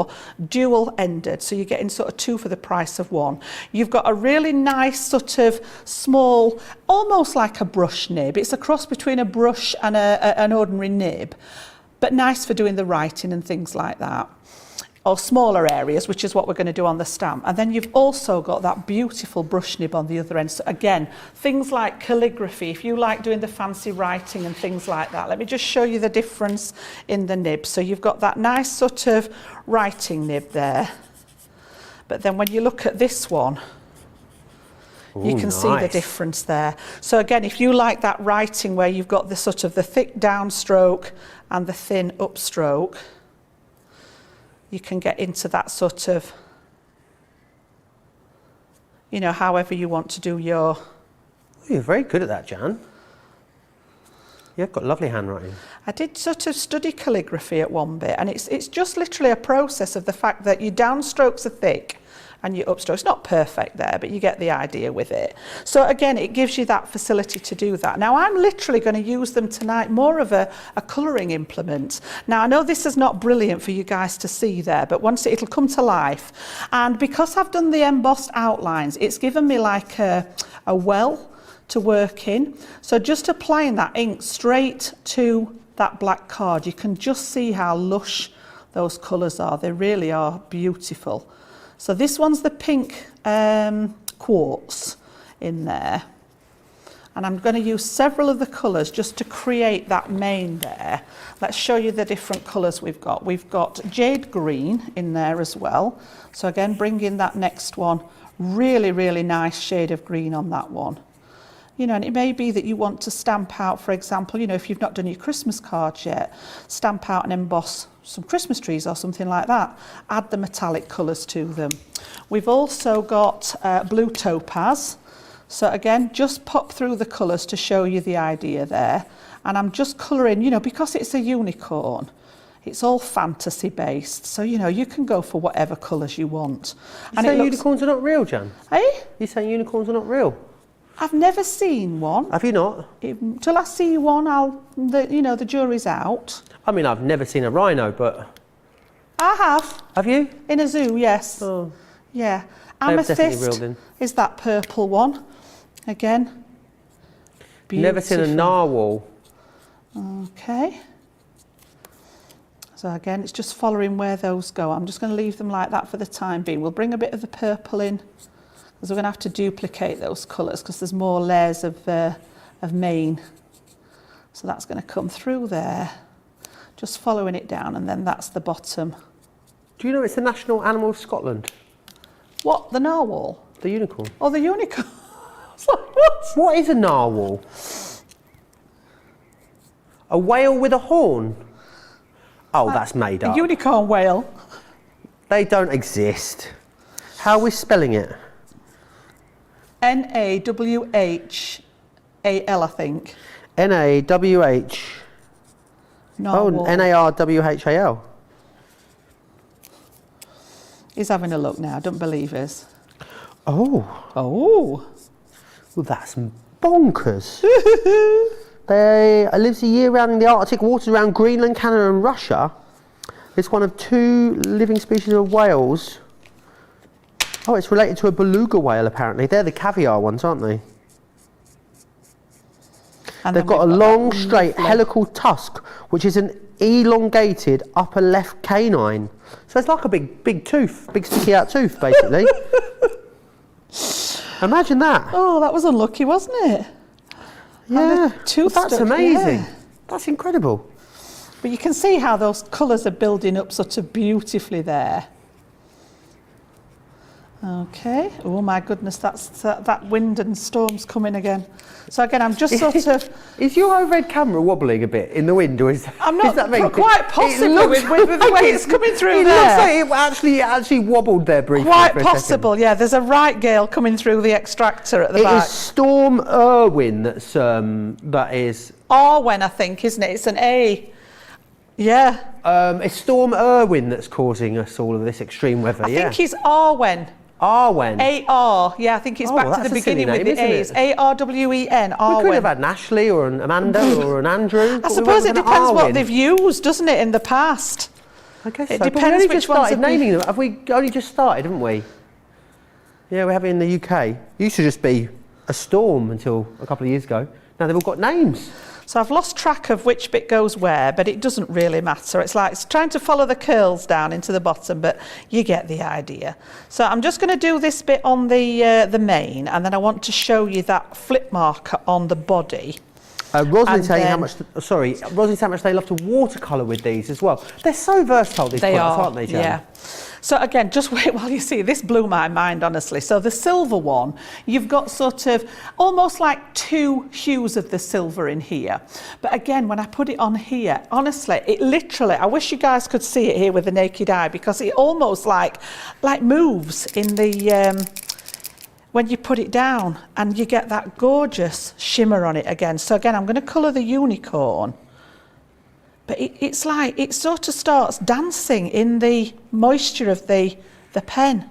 dual-ended, so you're getting sort of two for the price of one. You've got a really nice sort of small, almost like a brush nib. It's a cross between a brush and an ordinary nib, but nice for doing the writing and things like that. Or smaller areas, which is what we're going to do on the stamp. And then you've also got that beautiful brush nib on the other end. So again, things like calligraphy, if you like doing the fancy writing and things like that. Let me just show you the difference in the nib. So you've got that nice sort of writing nib there. But then when you look at this one, you can see the difference there. So again, if you like that writing where you've got the sort of the thick downstroke and the thin upstroke, you can get into that sort of, you know, however you want to do your... You're very good at that, Jan. You've got lovely handwriting. I did sort of study calligraphy at one bit, and it's just literally a process of the fact that your downstrokes are thick and your upstrokes, not perfect there, but you get the idea with it. So again, it gives you that facility to do that. Now, I'm literally going to use them tonight, more of a colouring implement. Now, I know this is not brilliant for you guys to see there, but once it'll come to life. And because I've done the embossed outlines, it's given me like a well to work in. So just applying that ink straight to that black card, you can just see how lush those colours are. They really are beautiful. So this one's the pink quartz in there. And I'm going to use several of the colours just to create that mane there. Let's show you the different colours we've got. We've got jade green in there as well. So again, bring in that next one. Really, really nice shade of green on that one. You know, and it may be that you want to stamp out, for example, you know, if you've not done your Christmas cards yet, stamp out and emboss some Christmas trees or something like that. Add the metallic colours to them. We've also got blue topaz. So again, just pop through the colours to show you the idea there. And I'm just colouring, you know, because it's a unicorn, it's all fantasy based. So, you know, you can go for whatever colours you want. You saying unicorns are not real, Jan? Eh? You saying unicorns are not real? I've never seen one. Have you not? Till I see one, you know, the jury's out. I mean, I've never seen a rhino, but... I have. Have you? In a zoo, yes. Oh. Yeah. Amethyst is that purple one. Again, beautiful. Never seen a narwhal. Okay. So again, it's just following where those go. I'm just going to leave them like that for the time being. We'll bring a bit of the purple in, because we're going to have to duplicate those colours because there's more layers of mane. So that's going to come through there, just following it down, and then that's the bottom. Do you know it's the national animal of Scotland? What, the narwhal? The unicorn. Oh, the unicorn. I was like, what? What is a narwhal? A whale with a horn? Oh, that's made up. A unicorn whale. They don't exist. How are we spelling it? Nawhal, I think. N-A-W-H. Narwhal. Oh, N-A-R-W-H-A-L. He's having a look now, don't believe us. Oh. Oh. Well, that's bonkers. It lives a year round in the Arctic waters around Greenland, Canada and Russia. It's one of 2 living species of whales. Oh, it's related to a beluga whale apparently. They're the caviar ones, aren't they? And they've got a long, straight helical tusk, which is an elongated upper left canine. So it's like a big tooth, big sticky out tooth, basically. Imagine that. Oh, that was unlucky, wasn't it? Yeah, that's amazing. Yeah. That's incredible. But you can see how those colours are building up sort of beautifully there. Okay. Oh my goodness, that wind and storm's coming again. So again, I'm just sort of... Is your overhead camera wobbling a bit in the wind, or is I'm not, is that making quite possibly with the way it's coming through it there. Looks like it actually wobbled there briefly. Quite possible, yeah. There's a right gale coming through the extractor at the back. It is Storm Irwin that is... Arwen, I think, isn't it? It's an A. Yeah. It's Storm Irwin that's causing us all of this extreme weather, I think he's Arwen. Arwen. A-R, yeah, I think it's back to the beginning with the A's. A-R-W-E-N, Arwen. We could have had an Ashley or an Amanda or an Andrew. I suppose it depends what they've used, doesn't it, in the past? I guess it so. depends which ones have naming them. Have we only just started, haven't we? Yeah, we have it in the UK. It used to just be a storm until a couple of years ago. Now they've all got names. So I've lost track of which bit goes where, but it doesn't really matter. It's like it's trying to follow the curls down into the bottom, but you get the idea. So I'm just going to do this bit on the mane, and then I want to show you that flip marker on the body. Rosalind's saying how much they love to watercolour with these as well. They're so versatile, these products, aren't they, Jan? Yeah. So again, just wait while you see. This blew my mind, honestly. So the silver one, you've got sort of almost like 2 hues of the silver in here. But again, when I put it on here, honestly, it literally, I wish you guys could see it here with the naked eye, because it almost like moves in the... when you put it down, and you get that gorgeous shimmer on it again. So again, I'm going to colour the unicorn. But it's like, it sort of starts dancing in the moisture of the pen.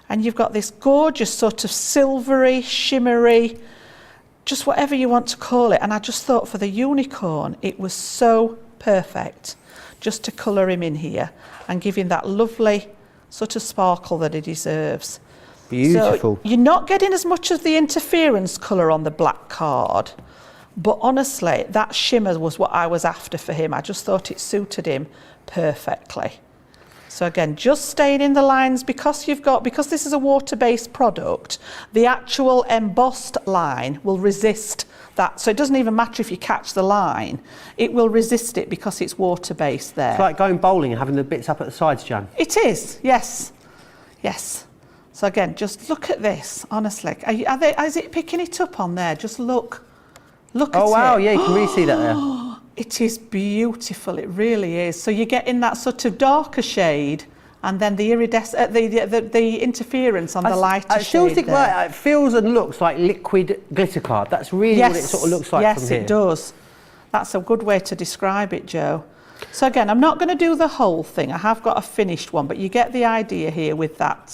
And you've got this gorgeous sort of silvery, shimmery, just whatever you want to call it. And I just thought for the unicorn, it was so perfect just to colour him in here and give him that lovely sort of sparkle that he deserves. Beautiful. So you're not getting as much of the interference colour on the black card. But honestly, that shimmer was what I was after for him. I just thought it suited him perfectly. So again, just staying in the lines, because this is a water-based product, the actual embossed line will resist that. So it doesn't even matter if you catch the line, it will resist it because it's water-based there. It's like going bowling and having the bits up at the sides, Jan. It is, yes. Yes. So again, just look at this, honestly. Is it picking it up on there? Just look. Look at it. Oh, wow, yeah, you can really see that there. It is beautiful, it really is. So you're getting that sort of darker shade, and then the the interference on the lighter shade. I still think it feels and looks like liquid glitter card. That's really what it sort of looks like from here. Yes, it does. That's a good way to describe it, Joe. So again, I'm not going to do the whole thing. I have got a finished one, but you get the idea here with that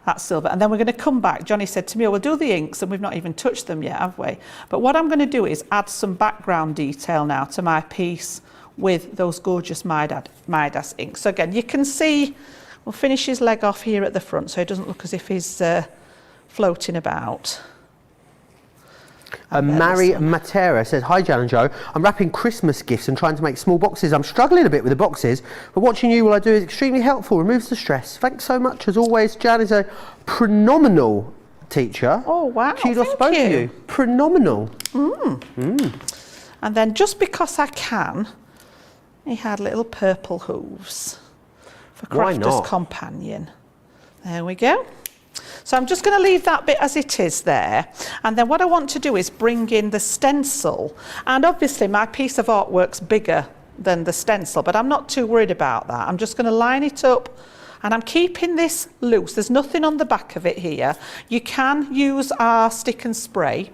that silver. And then we're going to come back. Johnny said to me, we'll do the inks, and we've not even touched them yet, have we? But what I'm going to do is add some background detail now to my piece with those gorgeous Midas inks. So again, you can see We'll finish his leg off here at the front so it doesn't look as if he's floating about. Mary Matera says, hi Jan and Joe, I'm wrapping Christmas gifts and trying to make small boxes. I'm struggling a bit with the boxes, but watching you while I do is extremely helpful, removes the stress. Thanks so much. As always, Jan is a phenomenal teacher. Oh wow, Kudos to both of you. Phenomenal. And then just because I can, he had little purple hooves for Crafter's Companion. There we go. So I'm just going to leave that bit as it is there. And then what I want to do is bring in the stencil. And obviously my piece of artwork's bigger than the stencil, but I'm not too worried about that. I'm just going to line it up and I'm keeping this loose. There's nothing on the back of it here. You can use our stick and spray,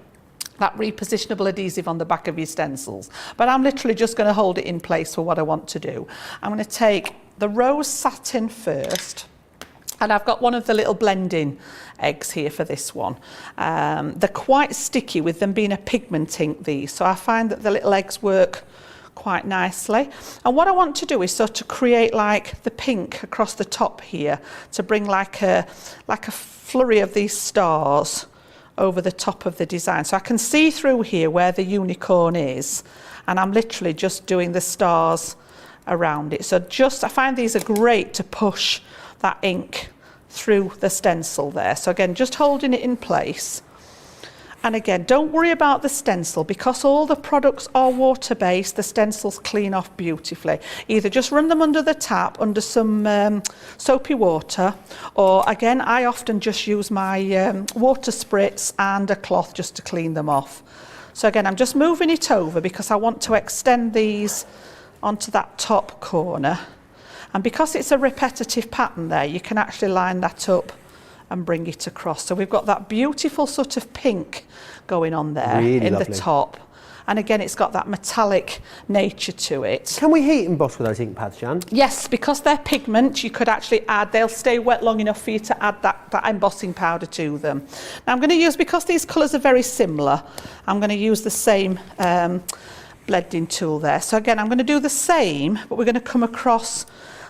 that repositionable adhesive on the back of your stencils. But I'm literally just going to hold it in place for what I want to do. I'm going to take the rose satin first. And I've got one of the little blending eggs here for this one. They're quite sticky with them being a pigment ink, these. So I find that the little eggs work quite nicely. And what I want to do is sort of create like the pink across the top here to bring like a flurry of these stars over the top of the design. So I can see through here where the unicorn is. And I'm literally just doing the stars around it. So I find these are great to push that ink through the stencil there. So again, just holding it in place. And again, don't worry about the stencil because all the products are water-based. The stencils clean off beautifully. Either just run them under the tap, under some soapy water, or again, I often just use my water spritz and a cloth just to clean them off. So again, I'm just moving it over because I want to extend these onto that top corner. And because it's a repetitive pattern there, you can actually line that up and bring it across. So we've got that beautiful sort of pink going on there in the top. And again, it's got that metallic nature to it. Can we heat emboss with those ink pads, Jan? Yes, because they're pigment, you could actually add, they'll stay wet long enough for you to add that embossing powder to them. Now I'm going to use, because these colours are very similar, I'm going to use the same blending tool there. So again, I'm going to do the same, but we're going to come across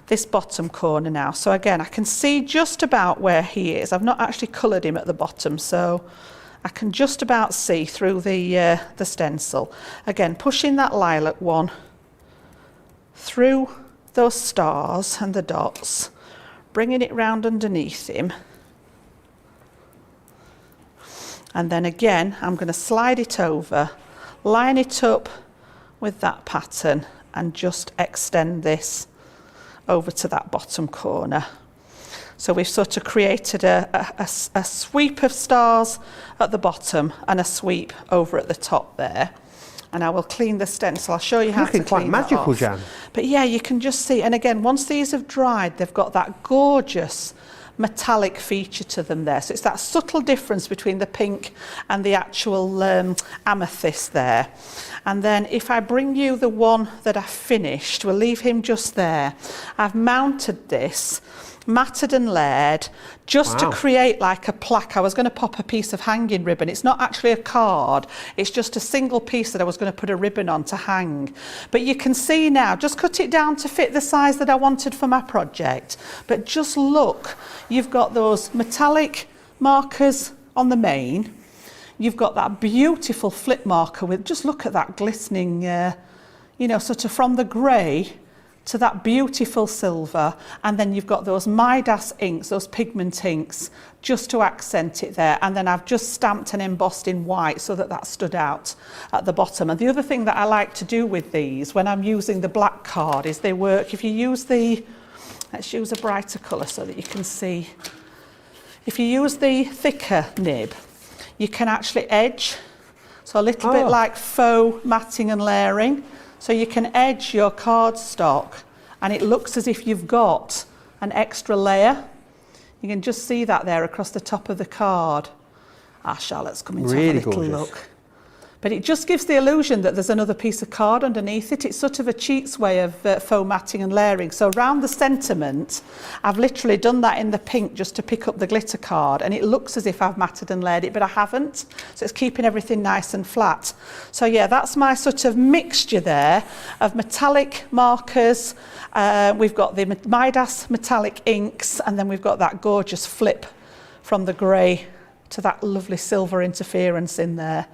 this bottom corner now. So again, I can see just about where he is. I've not actually coloured him at the bottom, so I can just about see through the stencil. Again, pushing that lilac one through those stars and the dots, bringing it round underneath him. And then again, I'm going to slide it over, line it up with that pattern and just extend this over to that bottom corner. So we've sort of created a sweep of stars at the bottom and a sweep over at the top there. And I will clean the stencil. I'll show you how to clean quite magical, that off. Jan. But yeah, you can just see. And again, once these have dried, they've got that gorgeous metallic feature to them there. So it's that subtle difference between the pink and the actual amethyst there. And then if I bring you the one that I finished, we'll leave him just there. I've mounted this, matted and layered, just to create like a plaque. I was going to pop a piece of hanging ribbon. It's not actually a card. It's just a single piece that I was going to put a ribbon on to hang. But you can see now, just cut it down to fit the size that I wanted for my project. But just look, you've got those metallic markers on the main. You've got that beautiful flip marker with, just look at that glistening, you know, sort of from the grey to that beautiful silver, and then you've got those Midas inks, those pigment inks, just to accent it there. And then I've just stamped and embossed in white so that that stood out at the bottom. And the other thing that I like to do with these when I'm using the black card is they work, if you use the, let's use a brighter colour so that you can see. If you use the thicker nib, you can actually edge, so a little bit like faux matting and layering. So you can edge your cardstock and it looks as if you've got an extra layer. You can just see that there across the top of the card. Charlotte's coming to have a little look. But it just gives the illusion that there's another piece of card underneath it. It's sort of a cheats way of formatting and layering. So around the sentiment, I've literally done that in the pink just to pick up the glitter card, and it looks as if I've matted and layered it, but I haven't. So it's keeping everything nice and flat. So yeah, that's my sort of mixture there of metallic markers. We've got the Midas metallic inks, and then we've got that gorgeous flip from the grey to that lovely silver interference in there.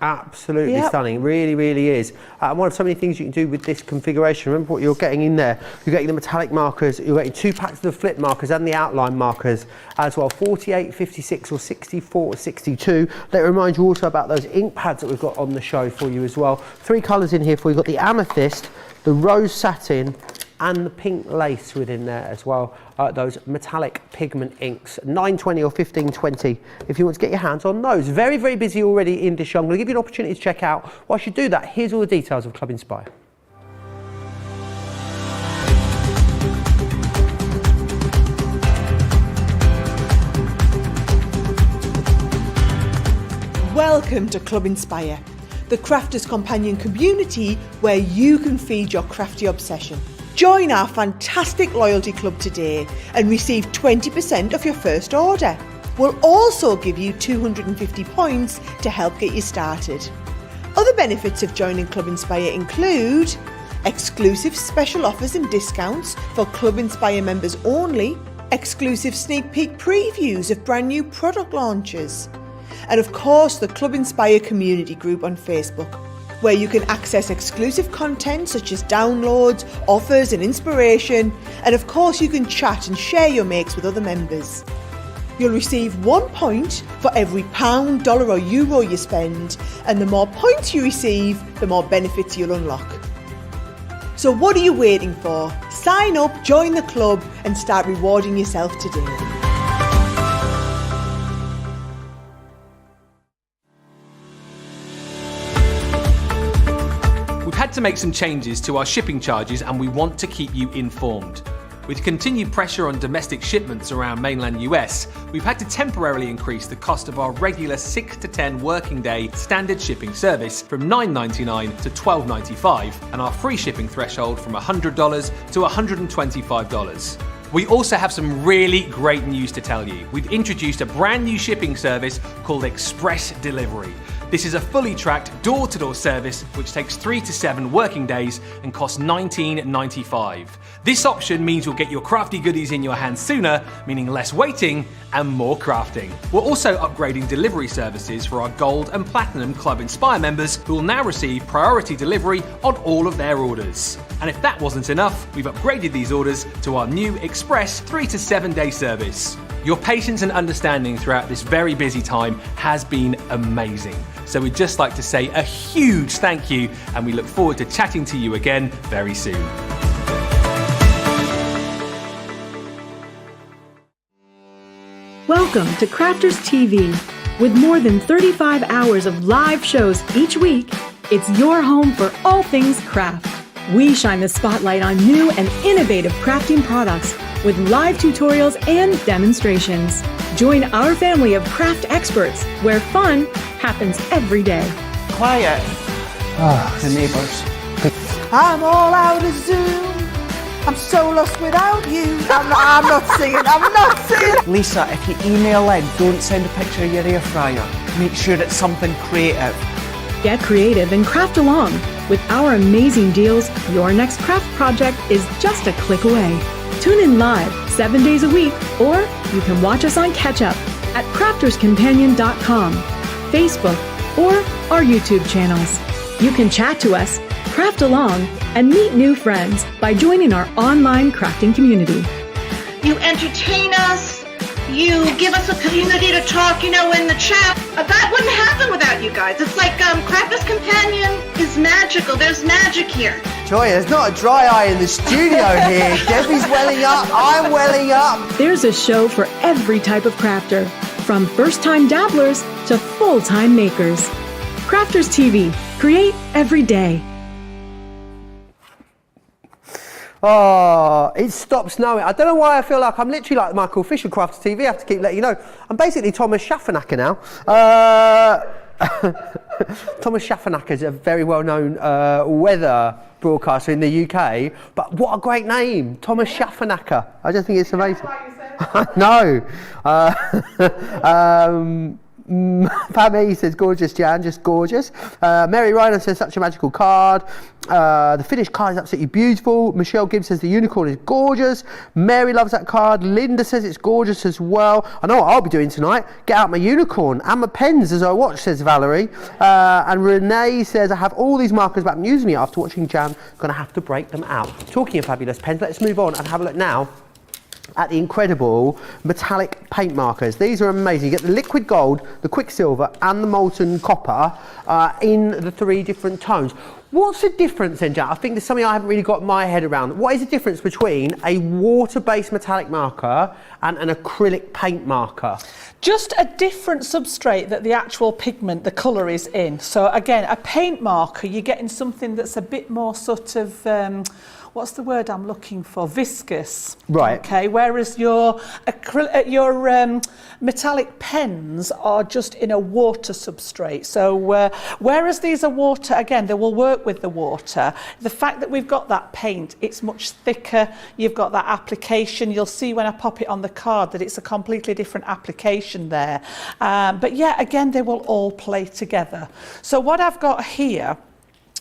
Absolutely stunning, it really, really is. One of so many things you can do with this configuration. Remember what you're getting in there. You're getting the metallic markers, you're getting 2 packs of the flip markers and the outline markers as well, 48, 56 or 64, 62. Let me remind you also about those ink pads that we've got on the show for you as well. 3 colours in here for you. You've got the amethyst, the rose satin and the pink lace within there as well. Those metallic pigment inks, 9.20 or 15.20 if you want to get your hands on those. Very, very busy already in this show. I'm going to give you an opportunity to check out. Whilst you do that, here's all the details of Club Inspire. Welcome to Club Inspire, the crafters companion community where you can feed your crafty obsession. Join our fantastic loyalty club today and receive 20% off your first order. We'll also give you 250 points to help get you started. Other benefits of joining Club Inspire include exclusive special offers and discounts for Club Inspire members only, exclusive sneak peek previews of brand new product launches, and of course the Club Inspire community group on Facebook, where you can access exclusive content such as downloads, offers and inspiration, and of course you can chat and share your makes with other members. You'll receive 1 point for every £1, dollar or euro you spend, and the more points you receive, the more benefits you'll unlock. So what are you waiting for? Sign up, join the club and start rewarding yourself today. We've had to make some changes to our shipping charges and we want to keep you informed. With continued pressure on domestic shipments around mainland US, we've had to temporarily increase the cost of our regular 6 to 10 working day standard shipping service from $9.99 to $12.95 and our free shipping threshold from $100 to $125. We also have some really great news to tell you. We've introduced a brand new shipping service called Express Delivery. This is a fully tracked door-to-door service which takes 3 to 7 working days and costs $19.95. This option means you'll get your crafty goodies in your hands sooner, meaning less waiting and more crafting. We're also upgrading delivery services for our Gold and Platinum Club Inspire members who will now receive priority delivery on all of their orders. And if that wasn't enough, we've upgraded these orders to our new Express 3 to 7 day service. Your patience and understanding throughout this very busy time has been amazing. So we'd just like to say a huge thank you and we look forward to chatting to you again very soon. Welcome to Crafters TV. With more than 35 hours of live shows each week, it's your home for all things craft. We shine the spotlight on new and innovative crafting products with live tutorials and demonstrations. Join our family of craft experts where fun happens every day. Quiet. The neighbours. I'm all out of Zoom. I'm so lost without you. I'm not singing. Lisa, if you email in, don't send a picture of your air fryer. Make sure it's something creative. Get creative and craft along. With our amazing deals, your next craft project is just a click away. Tune in live 7 days a week, or you can watch us on Catch Up at crafterscompanion.com, Facebook, or our YouTube channels. You can chat to us, craft along, and meet new friends by joining our online crafting community. You entertain us, you give us a community to talk, in the chat. That wouldn't happen without you guys. It's like Crafters Companion is magical. There's magic here. Joy, there's not a dry eye in the studio here. Debbie's welling up, I'm welling up. There's a show for every type of crafter, from first-time dabblers to full-time makers. Crafters TV. Create every day. Oh, it stopped snowing. I don't know why I feel like I'm literally like Michael Fisher, Crafters TV. I have to keep letting you know. I'm basically Thomas Schaffernacker now. Thomas Schaffernacker is a very well-known weather broadcaster in the UK, but what a great name, Thomas Schaffernacker. I just think it's amazing. No. Pammy says, gorgeous, Jan, just gorgeous. Mary Ryan says, such a magical card. The finished card is absolutely beautiful. Michelle Gibbs says, the unicorn is gorgeous. Mary loves that card. Linda says it's gorgeous as well. I know what I'll be doing tonight. Get out my unicorn and my pens as I watch, says Valerie. And Renee says, I have all these markers, but I'm using it after watching Jan. Going to have to break them out. Talking of fabulous pens, let's move on and have a look now at the incredible metallic paint markers. These are amazing. You get the liquid gold, the quicksilver and the molten copper in the 3 different tones. What's the difference then, Jack? I think there's something I haven't really got my head around. What is the difference between a water-based metallic marker and an acrylic paint marker? Just a different substrate that the actual pigment, the colour is in. So again, a paint marker, you're getting something that's a bit more sort of what's the word I'm looking for? Viscous. Right. Okay. Whereas your metallic pens are just in a water substrate. So whereas these are water, again, they will work with the water. The fact that we've got that paint, it's much thicker. You've got that application. You'll see when I pop it on the card that it's a completely different application there. But yeah, again, they will all play together. So what I've got here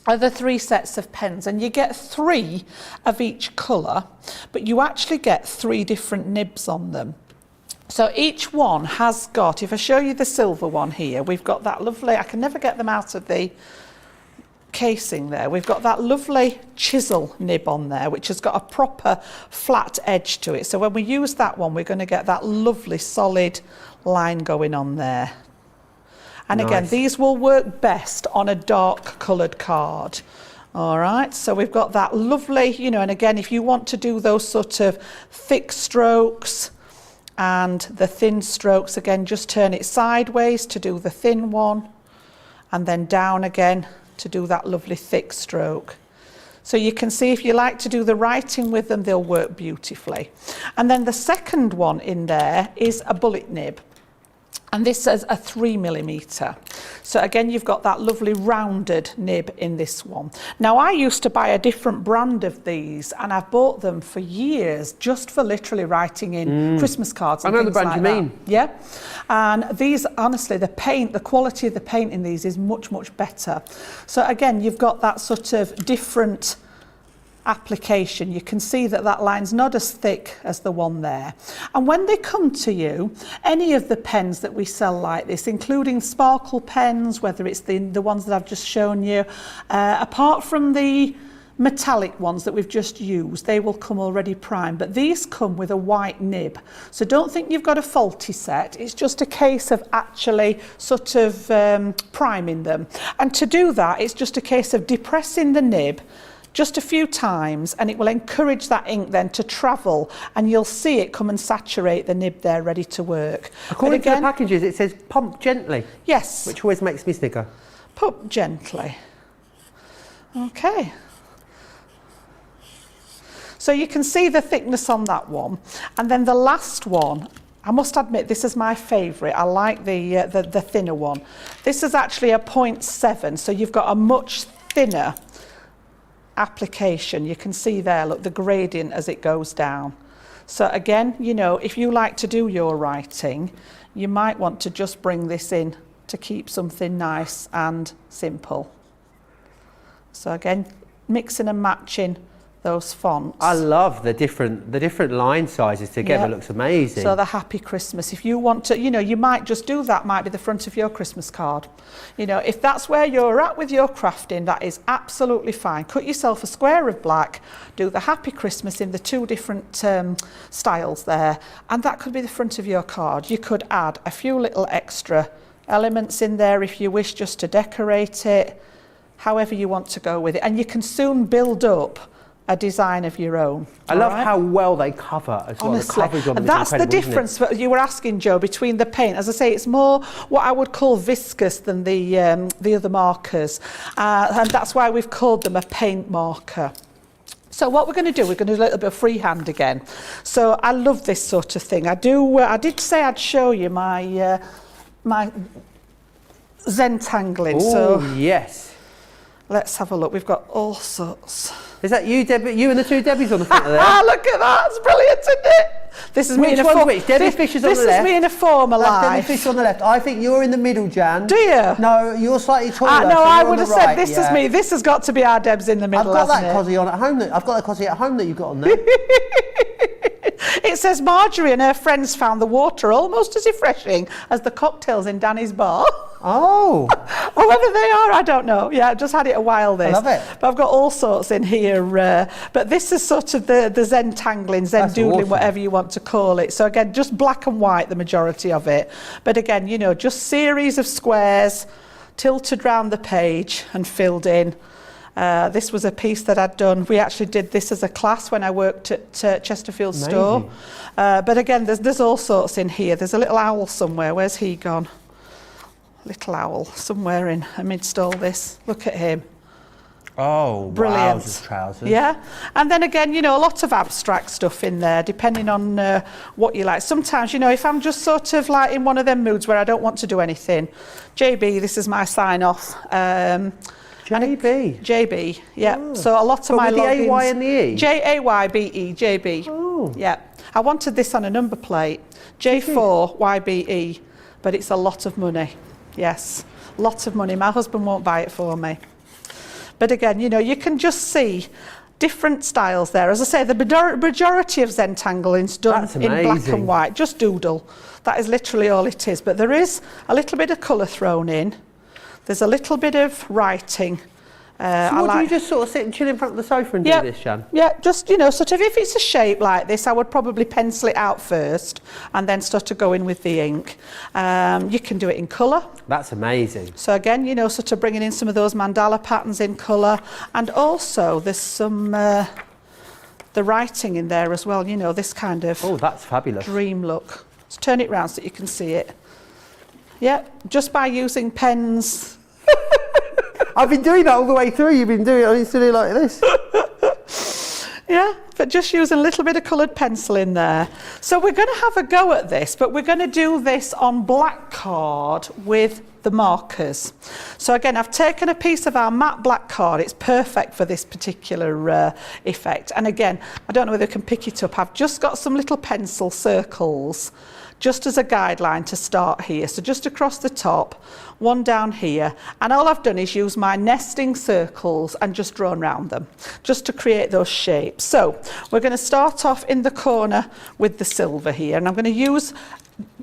are the 3 sets of pens, and you get 3 of each colour, but you actually get 3 different nibs on them. So each one has got, if I show you the silver one here, we've got that lovely, I can never get them out of the casing there, we've got that lovely chisel nib on there, which has got a proper flat edge to it. So when we use that one, we're going to get that lovely solid line going on there. And again, these will work best on a dark coloured card. All right, so we've got that lovely, you know, and again, if you want to do those sort of thick strokes and the thin strokes, again, just turn it sideways to do the thin one and then down again to do that lovely thick stroke. So you can see if you like to do the writing with them, they'll work beautifully. And then the second one in there is a bullet nib. And this is a 3mm. So again, you've got that lovely rounded nib in this one. Now, I used to buy a different brand of these, and I've bought them for years just for literally writing in Christmas cards and things like that. I know the brand you mean. Yeah. And these, honestly, the paint, the quality of the paint in these is much, much better. So again, you've got that sort of different application. You can see that that line's not as thick as the one there. And when they come to you, any of the pens that we sell like this, including sparkle pens, whether it's the ones that I've just shown you, apart from the metallic ones that we've just used, they will come already primed, but these come with a white nib. So don't think you've got a faulty set. It's just a case of actually sort of priming them. And to do that, it's just a case of depressing the nib just a few times, and it will encourage that ink then to travel, and you'll see it come and saturate the nib there ready to work. According to the packages, it says pump gently. Yes. Which always makes me snigger. Pump gently. Okay. So you can see the thickness on that one. And then the last one, I must admit, this is my favourite. I like the thinner one. This is actually a 0.7, so you've got a much thinner application. You can see there, look, the gradient as it goes down. So again, you know, if you like to do your writing, you might want to just bring this in to keep something nice and simple. So again, mixing and matching those fonts. I love the different line sizes together. Yep. Looks amazing. So the Happy Christmas, if you want to, you know, you might just do that, might be the front of your Christmas card. You know, if that's where you're at with your crafting, that is absolutely fine. Cut yourself a square of black, do the Happy Christmas in the 2 different styles there, and that could be the front of your card. You could add a few little extra elements in there if you wish, just to decorate it, however you want to go with it, and you can soon build up a design of your own. I love how well they cover as well. Honestly, the coverage on them that's is the difference you were asking, Joe, between the paint. As I say, it's more what I would call viscous than the other markers, and that's why we've called them a paint marker. So what we're going to do, we're going to do a little bit of freehand again. So I love this sort of thing. I did say I'd show you my Zentangling. Oh, So yes. let's have a look. We've got all sorts. Is that you, Debbie? You and the two Debbies on the front of there? Ah, look at that. It's brilliant, isn't it? This is me in a one's which? Debbie Fisher's on the left. This is me in a former That's life. Debbie Fisher on the left. I think you're in the middle, Jan. Do you? No, you're slightly taller. No, so I you're would on have the said right, this is yeah. me. This has got to be our Debs in the middle, I've got that hasn't cosy on at home. I've got that cosy at home that you've got on there. It says Marjorie and her friends found the water almost as refreshing as the cocktails in Danny's bar. Oh. Or whether they are, I don't know. Yeah, I've just had it a while, this. I love it. But I've got all sorts in here. But this is sort of the Zentangling, That's Zendoodling, awesome. whatever you want to call it. So again, just black and white, the majority of it. But again, you know, just series of squares tilted round the page and filled in. This was a piece that I'd done. We actually did this as a class when I worked at Chesterfield Amazing. store. But again, there's all sorts in here. There's a little owl somewhere. Where's he gone? Little owl somewhere in amidst all this. Look at him. Oh, Brilliant. wowzers, trousers. Yeah, and then again, you know, a lot of abstract stuff in there, depending on what you like. Sometimes, you know, if I'm just sort of like in one of them moods where I don't want to do anything, JB, this is my sign-off. JB? JB, yeah. Oh. So a lot of my with the logins... AY and the E? JAYBE, JB. Oh. Yeah. I wanted this on a number plate, J4YBE, but it's a lot of money. Yes, lots of money. My husband won't buy it for me. But again, you know, you can just see different styles there. As I say, the majority of Zentangling's done in black and white, just doodle. That is literally all it is. But there is a little bit of colour thrown in. There's a little bit of writing. So do you just sort of sit and chill in front of the sofa and do this, Jan? Yeah, just, you know, sort of if it's a shape like this, I would probably pencil it out first and then start to go in with the ink. You can do it in colour. That's amazing. So again, you know, sort of bringing in some of those mandala patterns in colour. And also there's some, the writing in there as well, you know, this kind of... Oh, that's fabulous. ...dream look. Let's turn it round so you can see it. Yeah, just by using pens... I've been doing that all the way through. You've been doing it instantly like this. Yeah, but just using a little bit of coloured pencil in there. So we're going to have a go at this, but we're going to do this on black card with the markers. So again, I've taken a piece of our matte black card. It's perfect for this particular effect. And again, I don't know whether you can pick it up. I've just got some little pencil circles just as a guideline to start here. So just across the top, one down here, and all I've done is use my nesting circles and just drawn around them, just to create those shapes. So we're going to start off in the corner with the silver here, and I'm going to use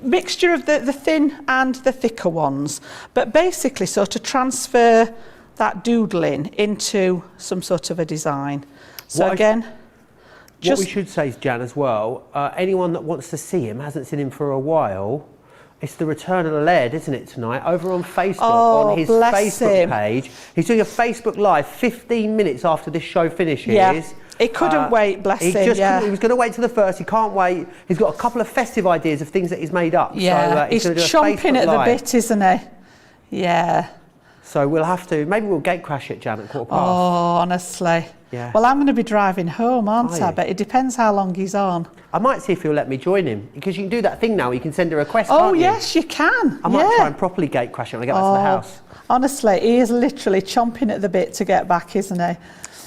mixture of the thin and the thicker ones, but basically so to transfer that doodling into some sort of a design. So what we should say, Jan, as well, anyone that wants to see him, hasn't seen him for a while, it's the return of the lead, isn't it, tonight? Over on Facebook, on his Facebook page. He's doing a Facebook Live 15 minutes after this show finishes. Yeah. He couldn't wait, bless him. He was going to wait till the first. He can't wait. He's got a couple of festive ideas of things that he's made up. Yeah, so, he's chomping at the bit, isn't he? Yeah. So we'll have to, maybe we'll gate crash it, Jan, at 15:15. Oh, honestly. Yeah. Well, I'm going to be driving home, aren't I? But it depends how long he's on. I might see if he'll let me join him, because you can do that thing now. You can send a request, Oh, can't you? yes, you can. I might try and properly gate crash it when I get back to the house. Honestly, he is literally chomping at the bit to get back, isn't he?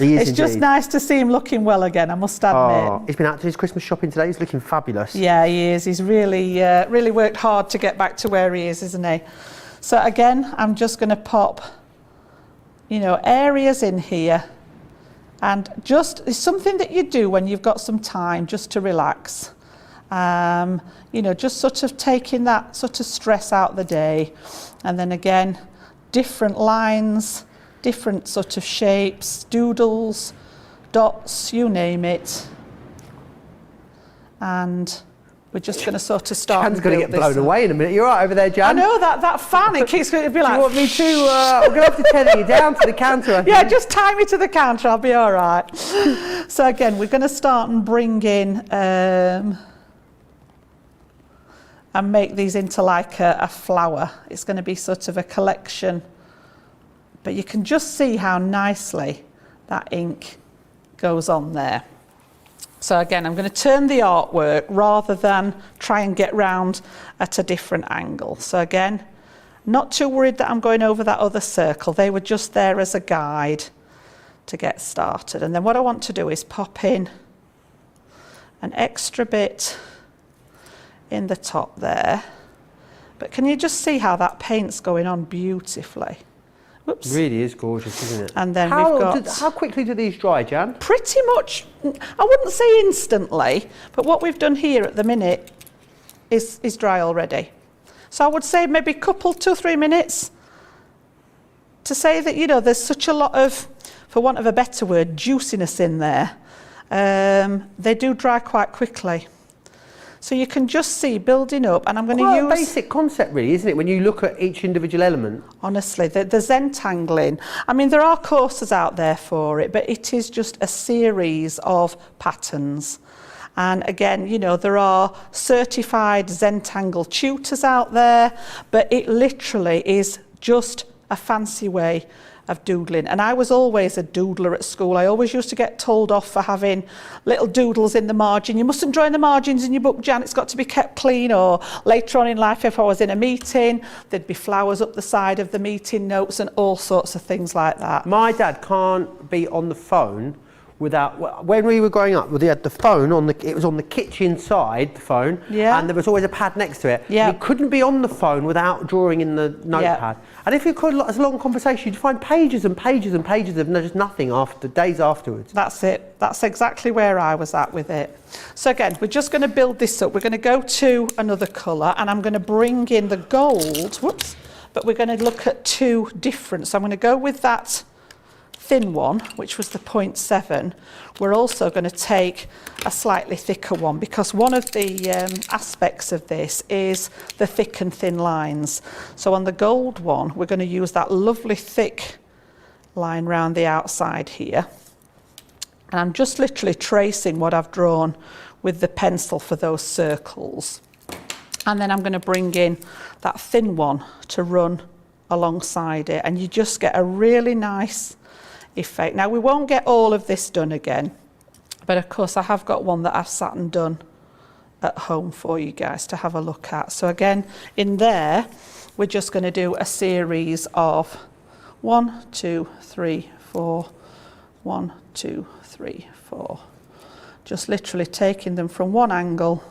He is It's just nice to see him looking well again, I must admit. He's been out to his Christmas shopping today. He's looking fabulous. Yeah, he is. He's really, really worked hard to get back to where he is, isn't he? So again, I'm just going to pop, you know, areas in here. And just, it's something that you do when you've got some time just to relax. You know, just sort of taking that sort of stress out the day. And then again, different lines, different sort of shapes, doodles, dots, you name it. And we're just going to sort of start. Jan's going to get blown away in a minute. You're right over there, Jan. I know that fan. It keeps going to be like. Do you want me to? We're going to have to tether you down to the counter. I think. Yeah, just tie me to the counter. I'll be all right. So again, we're going to start and bring in and make these into like a flower. It's going to be sort of a collection, but you can just see how nicely that ink goes on there. So again, I'm going to turn the artwork rather than try and get round at a different angle. So again, Not too worried that I'm going over that other circle. They were just there as a guide to get started. And then what I want to do is pop in an extra bit in the top there. But can you just see how that paint's going on beautifully? Whoops. Really is gorgeous, isn't it? And then we've got... How quickly do these dry, Jan? Pretty much, I wouldn't say instantly, but what we've done here at the minute is dry already. So I would say maybe couple, 2-3 minutes to say that, you know, there's such a lot of, for want of a better word, juiciness in there. They do dry quite quickly. So you can just see building up, and I'm going to use... Quite a basic concept really, isn't it, when you look at each individual element? Honestly, the Zentangling, I mean, there are courses out there for it, but it is just a series of patterns. And again, you know, there are certified Zentangle tutors out there, but it literally is just a fancy way of doodling. And I was always a doodler at school. I always used to get told off for having little doodles in the margin. You mustn't draw in the margins in your book, Jan, it's got to be kept clean. Or later on in life, if I was in a meeting, there'd be flowers up the side of the meeting notes and all sorts of things like that. My dad can't be on the phone without, when we were growing up, we had the phone on it was on the kitchen side, the phone, and there was always a pad next to it. Yeah. You couldn't be on the phone without drawing in the notepad. And if you could, as a long conversation, you'd find pages and pages and pages of just nothing after, days afterwards. That's it. That's exactly where I was at with it. So again, we're just going to build this up. We're going to go to another colour, and I'm going to bring in the gold, whoops, but we're going to look at two different. So I'm going to go with that thin one, which was the 0.7. We're also going to take a slightly thicker one, because one of the aspects of this is the thick and thin lines. So on the gold one, we're going to use that lovely thick line round the outside here. And I'm just literally tracing what I've drawn with the pencil for those circles. And then I'm going to bring in that thin one to run alongside it, and you just get a really nice effect. Now we won't get all of this done again, but of course I have got one that I've sat and done at home for you guys to have a look at. So again, in there we're just going to do a series of 1, 2, 3, 4, 1, 2, 3, 4, just literally taking them from one angle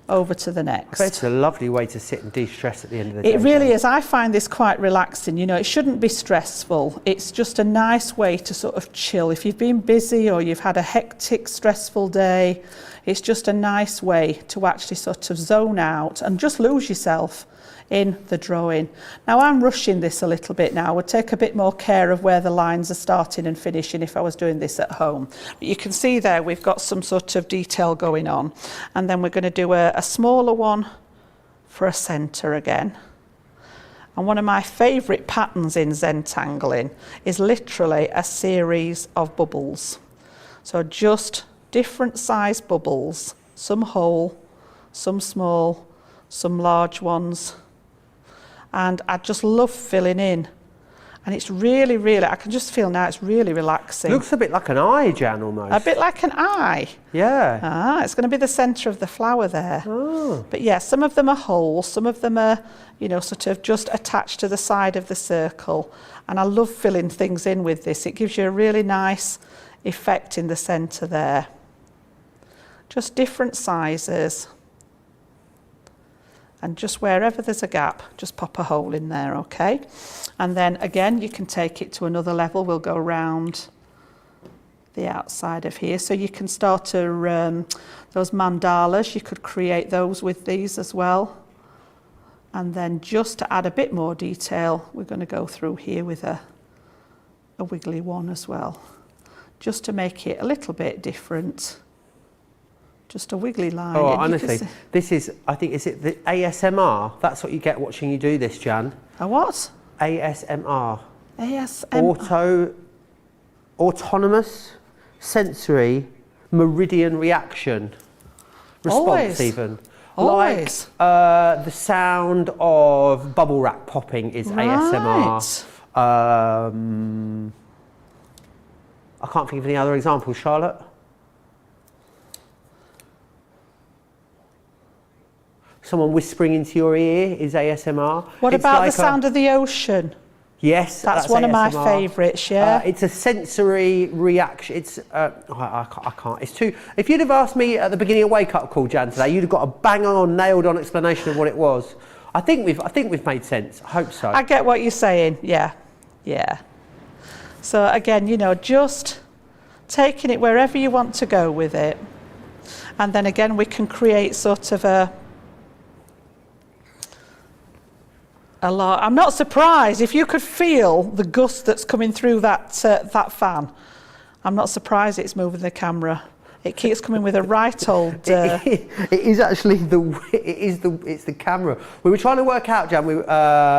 over to the next. It's a lovely way to sit and de-stress at the end of the day. It really is. I find this quite relaxing. You know, it shouldn't be stressful. It's just a nice way to sort of chill. If you've been busy or you've had a hectic, stressful day, it's just a nice way to actually sort of zone out and just lose yourself in the drawing. Now I'm rushing this a little bit now. I would take a bit more care of where the lines are starting and finishing if I was doing this at home. But you can see there we've got some sort of detail going on. And then we're going to do a smaller one for a centre again. And one of my favourite patterns in Zentangling is literally a series of bubbles. So just different size bubbles, some whole, some small, some large ones. And I just love filling in. And it's really, really, I can just feel now it's really relaxing. Looks a bit like an eye, Jan, almost. A bit like an eye. Yeah. Ah, it's going to be the centre of the flower there. Oh. But yeah, some of them are whole, some of them are, you know, sort of just attached to the side of the circle. And I love filling things in with this. It gives you a really nice effect in the centre there. Just different sizes. And just wherever there's a gap, just pop a hole in there, okay? And then again, you can take it to another level. We'll go round the outside of here. So you can start to, those mandalas, you could create those with these as well. And then just to add a bit more detail, we're going to go through here with a wiggly one as well, just to make it a little bit different. Just a wiggly line. Oh, honestly, this is, I think, is it the ASMR? That's what you get watching you do this, Jan. A what? ASMR. ASMR. Autonomous Sensory Meridian Reaction. Response, Always. even. Always. Like the sound of bubble wrap popping is ASMR. I can't think of any other examples, Charlotte. someone whispering into your ear is ASMR. What It's about like the sound of the ocean? Yes, that's one of my ASMR. favourites, yeah. It's a sensory reaction. It's I can't. It's too. If you'd have asked me at the beginning of Wake Up Call, Jan, today, you'd have got a bang-on, nailed-on explanation of what it was. I think we've made sense. I hope so. I get what you're saying. Yeah, yeah. So again, you know, just taking it wherever you want to go with it, and then again we can create sort of a lot. I'm not surprised if you could feel the gust that's coming through that fan. I'm not surprised it's moving the camera. It keeps coming with a right old. It is actually it's the camera. We were trying to work out, Jan,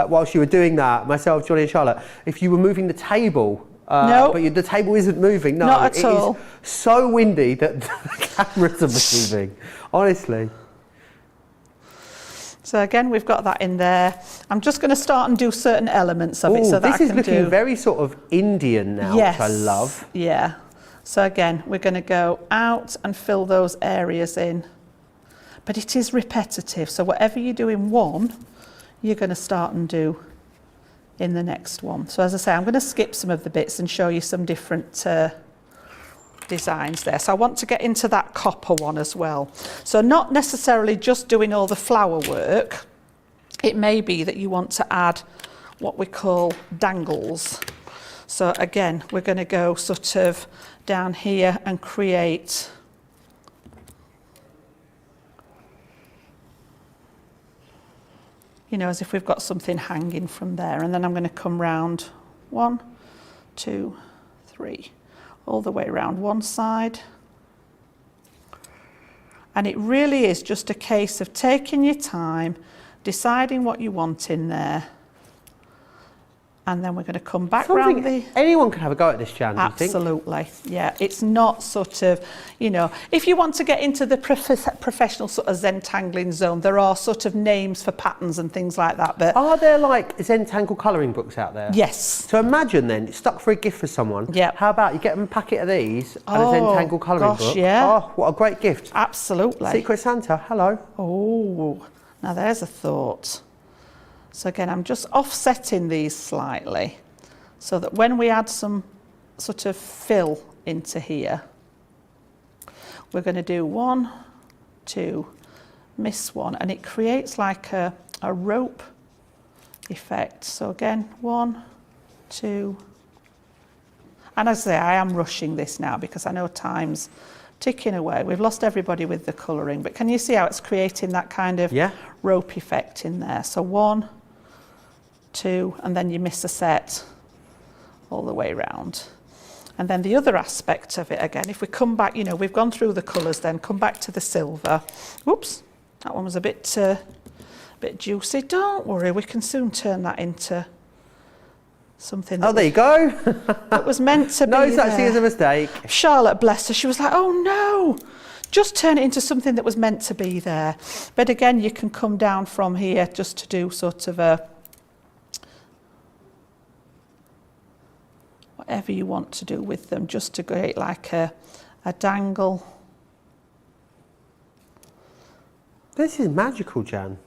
whilst you were doing that, myself, Johnny and Charlotte, if you were moving the table. No, but the table isn't moving. No, not at all. It is so windy that the cameras are moving. Honestly. So again, we've got that in there. I'm just going to start and do certain elements of it so that I can do. This is looking very sort of Indian now, yes, which I love. Yeah. So again, we're going to go out and fill those areas in. But it is repetitive. So whatever you do in one, you're going to start and do in the next one. So as I say, I'm going to skip some of the bits and show you some different designs there. So I want to get into that copper one as well. So not necessarily just doing all the flower work. It may be that you want to add what we call dangles. So again, we're going to go sort of down here and create as if we've got something hanging from there, and then I'm going to come round 1, 2, 3, all the way around one side. And it really is just a case of taking your time, deciding what you want in there, and then we're going to come back round the... Anyone can have a go at this, Jan, do you think? Absolutely, yeah. It's not sort of, if you want to get into the professional sort of Zentangling zone, there are sort of names for patterns and things like that. But are there like Zentangle colouring books out there? Yes. So imagine then, it's stuck for a gift for someone. Yeah. How about you get them a packet of these and a Zentangle colouring book? Yeah. Oh, what a great gift. Absolutely. Secret Santa, hello. Oh, now there's a thought. So again, I'm just offsetting these slightly so that when we add some sort of fill into here, we're going to do 1, 2, miss 1, and it creates like a rope effect. So again, 1, 2, and as I say, I am rushing this now because I know time's ticking away. We've lost everybody with the colouring, but can you see how it's creating that kind of rope effect in there? So 1, 2, and then you miss a set all the way round. And then the other aspect of it, again, if we come back, we've gone through the colours, then come back to the silver. Whoops, that one was a bit juicy. Don't worry, we can soon turn that into something that there you go. That was meant to be no such thing as a mistake. Charlotte, bless her, she was like, oh no, just turn it into something that was meant to be there. But again, you can come down from here just to do sort of a whatever you want to do with them, just to create like a dangle. This is magical, Jan.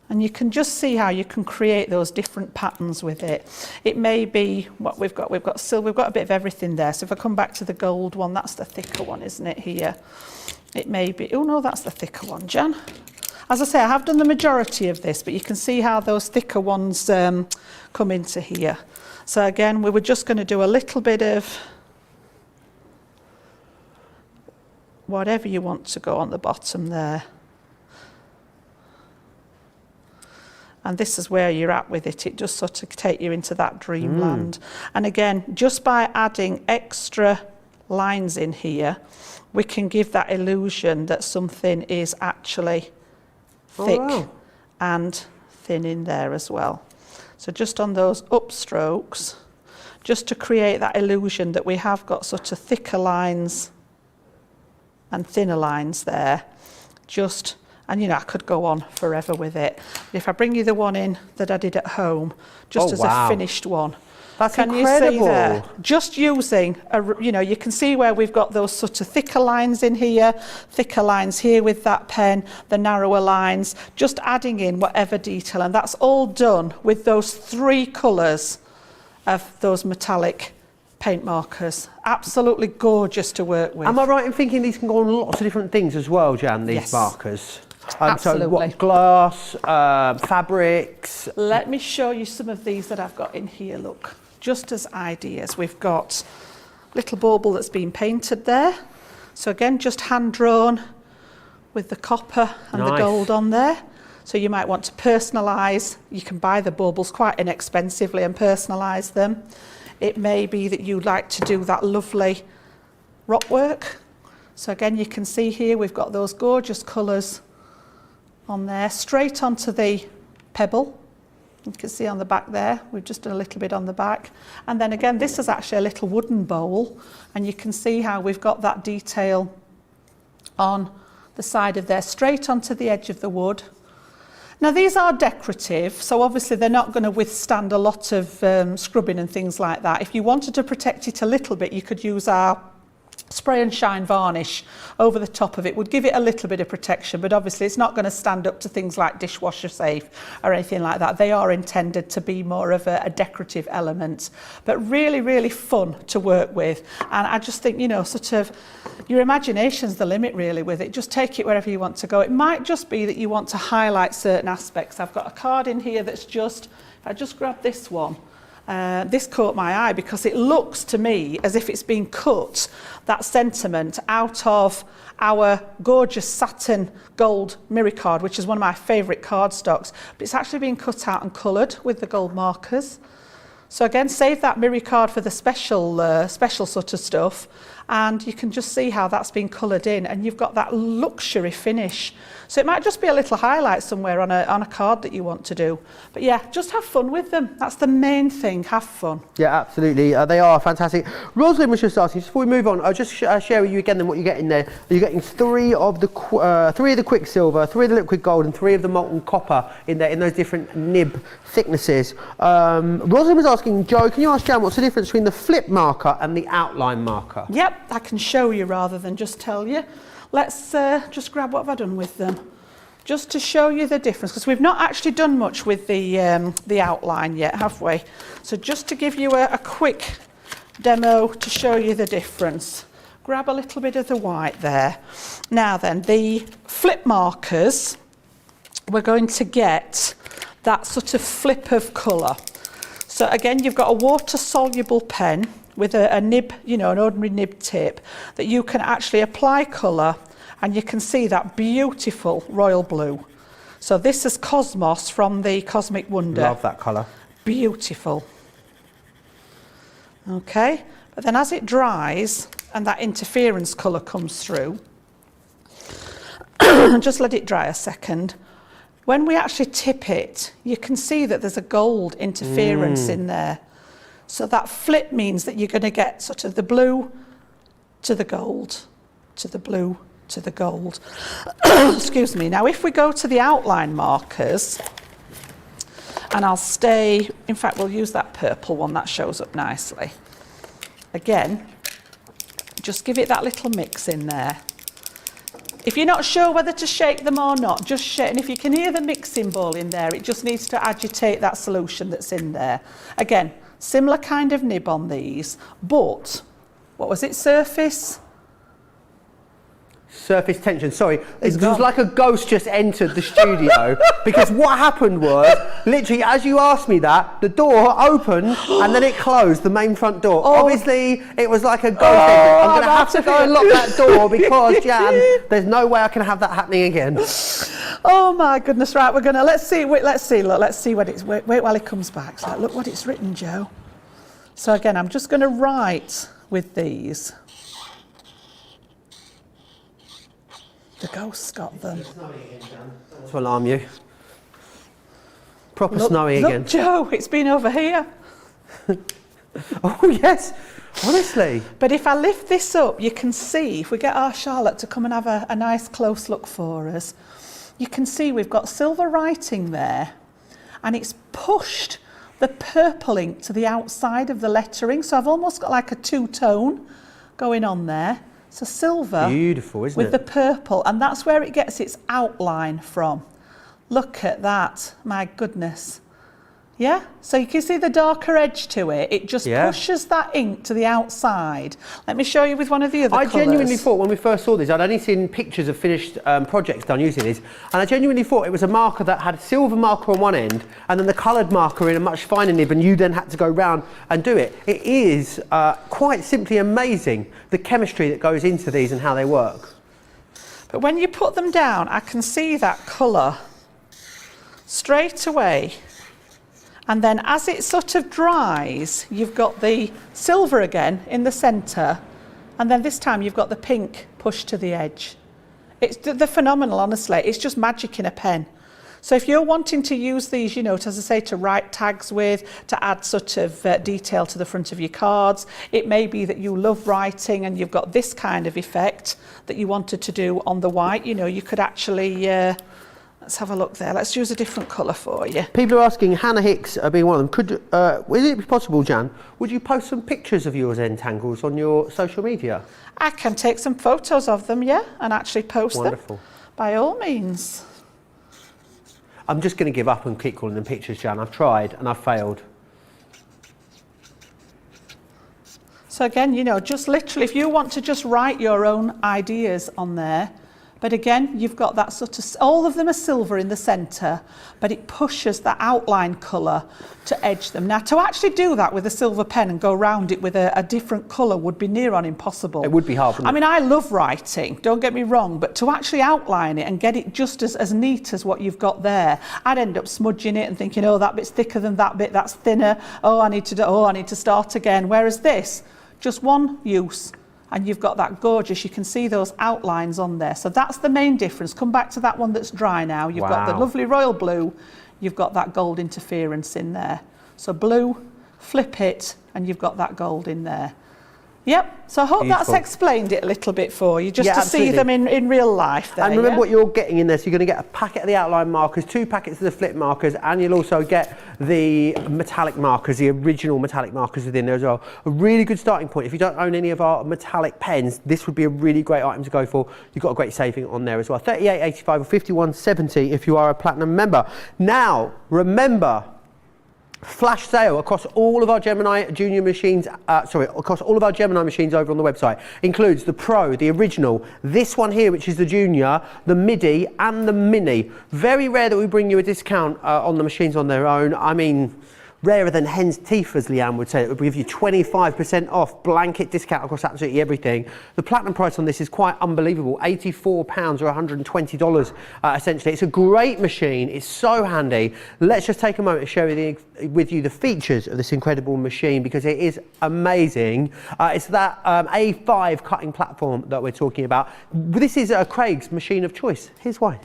And you can just see how you can create those different patterns with it. It may be what we've got. We've got silver, we've got a bit of everything there. So if I come back to the gold one, that's the thicker one, isn't it, here? It may be, oh no, that's the thicker one, Jan. As I say, I have done the majority of this, but you can see how those thicker ones come into here. So again, we were just going to do a little bit of whatever you want to go on the bottom there. And this is where you're at with it. It just sort of take you into that dreamland. And again, just by adding extra lines in here, we can give that illusion that something is actually thick and thin in there as well. So just on those upstrokes, just to create that illusion that we have got sort of thicker lines and thinner lines there. And I could go on forever with it. If I bring you the one in that I did at home, just as a finished one, That's Can incredible. you see there? Just using, you know, you can see where we've got those sort of thicker lines in here, thicker lines here with that pen, the narrower lines, just adding in whatever detail. And that's all done with those 3 colours of those metallic paint markers. Absolutely gorgeous to work with. Am I right in thinking these can go on lots of different things as well, Jan, these Yes. markers? Absolutely. So what, glass, fabrics? Let me show you some of these that I've got in here, look. Just as ideas, we've got little bauble that's been painted there. So again, just hand drawn with the copper and the gold on there. So you might want to personalise. You can buy the baubles quite inexpensively and personalise them. It may be that you'd like to do that lovely rock work. So again, you can see here we've got those gorgeous colours on there, straight onto the pebble. You can see on the back there, we've just done a little bit on the back. And then again, this is actually a little wooden bowl, and you can see how we've got that detail on the side of there, straight onto the edge of the wood. Now these are decorative, so obviously they're not going to withstand a lot of scrubbing and things like that. If you wanted to protect it a little bit, you could use our spray and shine varnish over the top of it. Would give it a little bit of protection, but obviously it's not going to stand up to things like dishwasher safe or anything like that. They are intended to be more of a decorative element, but really, really fun to work with. And I just think, you know, sort of your imagination's the limit really with it. Just take it wherever you want to go. It might just be that you want to highlight certain aspects. I've got a card in here that's just, if I just grab this one, this caught my eye because it looks to me as if it's been cut, that sentiment, out of our gorgeous satin gold mirror card, which is one of my favourite cardstocks, but it's actually been cut out and coloured with the gold markers. So again, save that mirror card for the special sort of stuff, and you can just see how that's been coloured in, and you've got that luxury finish. So it might just be a little highlight somewhere on a card that you want to do. But yeah, just have fun with them. That's the main thing, have fun. Yeah, absolutely. They are fantastic. Rosalind was just asking, just before we move on, I'll just share with you again then what you're getting there. You're getting 3 of the quicksilver, 3 of the liquid gold, and 3 of the molten copper in there, in those different nib thicknesses. Rosalind was asking, Joe, can you ask Jan what's the difference between the flip marker and the outline marker? Yep, I can show you rather than just tell you. Let's just grab what have I done with them, just to show you the difference, because we've not actually done much with the outline yet, have we? So just to give you a quick demo to show you the difference. Grab a little bit of the white there. Now then, the flip markers, we're going to get that sort of flip of colour. So again, you've got a water-soluble pen with a nib, you know, an ordinary nib tip that you can actually apply colour, and you can see that beautiful royal blue. So this is Cosmos from the Cosmic Wonder. Love that colour. Beautiful. Okay, but then as it dries and that interference colour comes through, just let it dry a second. When we actually tip it, you can see that there's a gold interference in there. So that flip means that you're going to get sort of the blue to the gold, to the blue to the gold. Excuse me. Now, if we go to the outline markers, and I'll stay, in fact, we'll use that purple one, that shows up nicely. Again, just give it that little mix in there. If you're not sure whether to shake them or not, just shake. And if you can hear the mixing bowl in there, it just needs to agitate that solution that's in there. Again, similar kind of nib on these, but what was it, surface? Surface tension, sorry. It was like a ghost just entered the studio because what happened was, literally as you asked me that, the door opened and then it closed, the main front door. Oh. Obviously, it was like a ghost entrance. I'm going to have to go and lock that door because, Jan, there's no way I can have that happening again. Oh my goodness, right, we're going to, let's see what it's, wait while it comes back. So look what it's written, Joe. So again, I'm just going to write with these. The ghosts got them. To alarm you. Proper snowy again. Look, Joe, it's been over here. Oh, yes. Honestly. But if I lift this up, you can see, if we get our Charlotte to come and have a nice close look for us, you can see we've got silver writing there, and it's pushed the purple ink to the outside of the lettering. So I've almost got like a two-tone going on there. So silver. Beautiful, isn't it? With the purple, and that's where it gets its outline from. Look at that, my goodness. Yeah, so you can see the darker edge to it. It just pushes that ink to the outside. Let me show you with one of the other colours. I genuinely thought when we first saw these, I'd only seen pictures of finished projects done using these, and I genuinely thought it was a marker that had a silver marker on one end and then the coloured marker in a much finer nib, and you then had to go round and do it. It is quite simply amazing, the chemistry that goes into these and how they work. But when you put them down, I can see that colour straight away. And then as it sort of dries, you've got the silver again in the centre, and then this time you've got the pink pushed to the edge. They're phenomenal, honestly. It's just magic in a pen. So if you're wanting to use these, you know, as I say, to write tags with, to add sort of detail to the front of your cards, it may be that you love writing and you've got this kind of effect that you wanted to do on the white. You know, you could actually... let's have a look there. Let's use a different colour for you. People are asking, Hannah Hicks being one of them, would it be possible, Jan, would you post some pictures of your Zentangles on your social media? I can take some photos of them, yeah, and actually post Wonderful. them. By all means. I'm just going to give up and keep calling them pictures, Jan. I've tried and I've failed. So again, you know, just literally, if you want to just write your own ideas on there, but again, you've got that sort of, all of them are silver in the centre, but it pushes that outline colour to edge them. Now, to actually do that with a silver pen and go around it with a different colour would be near on impossible. It would be hard. I mean, I love writing, don't get me wrong, but to actually outline it and get it just as neat as what you've got there, I'd end up smudging it and thinking, oh, that bit's thicker than that bit, that's thinner, I need to start again. Whereas this, just one use, and you've got that gorgeous, you can see those outlines on there. So that's the main difference. Come back to that one that's dry now. You've got the lovely royal blue, you've got that gold interference in there. So blue, flip it, and you've got that gold in there. Yep, so I hope that's explained it a little bit for you, just to see them in real life there. And remember what you're getting in there, so you're going to get a packet of the outline markers, 2 packets of the flip markers, and you'll also get the metallic markers, the original metallic markers within there as well. A really good starting point. If you don't own any of our metallic pens, this would be a really great item to go for. You've got a great saving on there as well. $38.85 or $51.70 if you are a platinum member. Now, remember, flash sale across all of our Gemini Junior machines, across all of our Gemini machines over on the website. Includes the Pro, the original, this one here, which is the Junior, the Midi and the Mini. Very rare that we bring you a discount on the machines on their own. I mean, rarer than hen's teeth, as Leanne would say. It would give you 25% off, blanket discount across absolutely everything. The platinum price on this is quite unbelievable, £84 or $120 essentially. It's a great machine, it's so handy. Let's just take a moment to share with you the features of this incredible machine, because it is amazing. It's that A5 cutting platform that we're talking about. This is Craig's machine of choice. Here's why.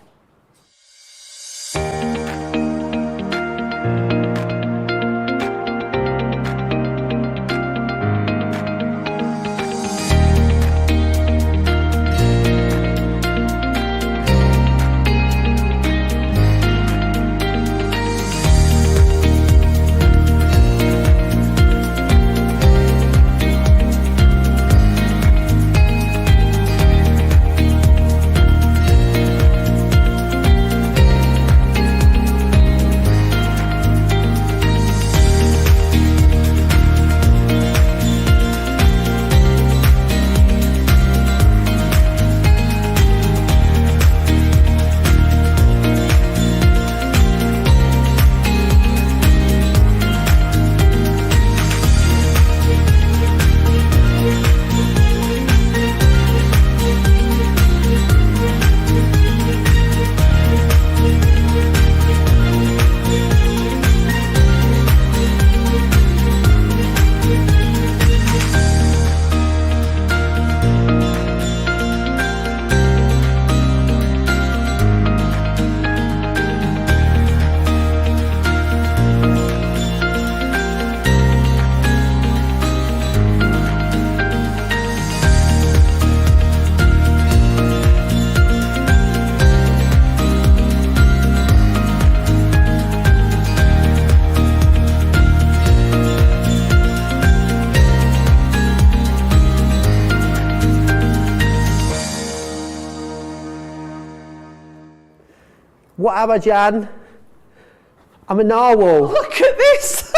Whatever, Jan. I'm a narwhal. Look at this.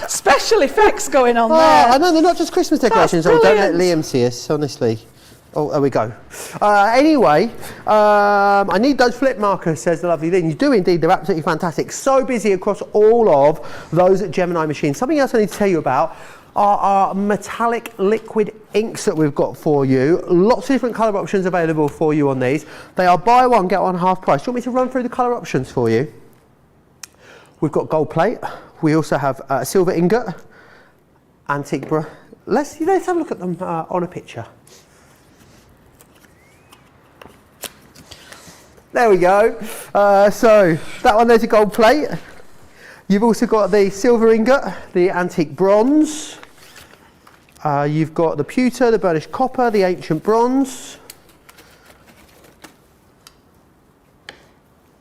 Special effects going on there. I know, they're not just Christmas decorations. Oh, don't let brilliant. Liam see us, honestly. Oh, there we go. Anyway, I need those flip markers, says the lovely Lynn. You do indeed, they're absolutely fantastic. So busy across all of those Gemini machines. Something else I need to tell you about are our metallic liquid inks that we've got for you. Lots of different colour options available for you on these. They are buy one, get one half price. Do you want me to run through the colour options for you? We've got gold plate. We also have silver ingot, antique brush. Let's have a look at them on a picture. There we go. So that one there's a gold plate. You've also got the silver ingot, the antique bronze. You've got the pewter, the burnished copper, the ancient bronze.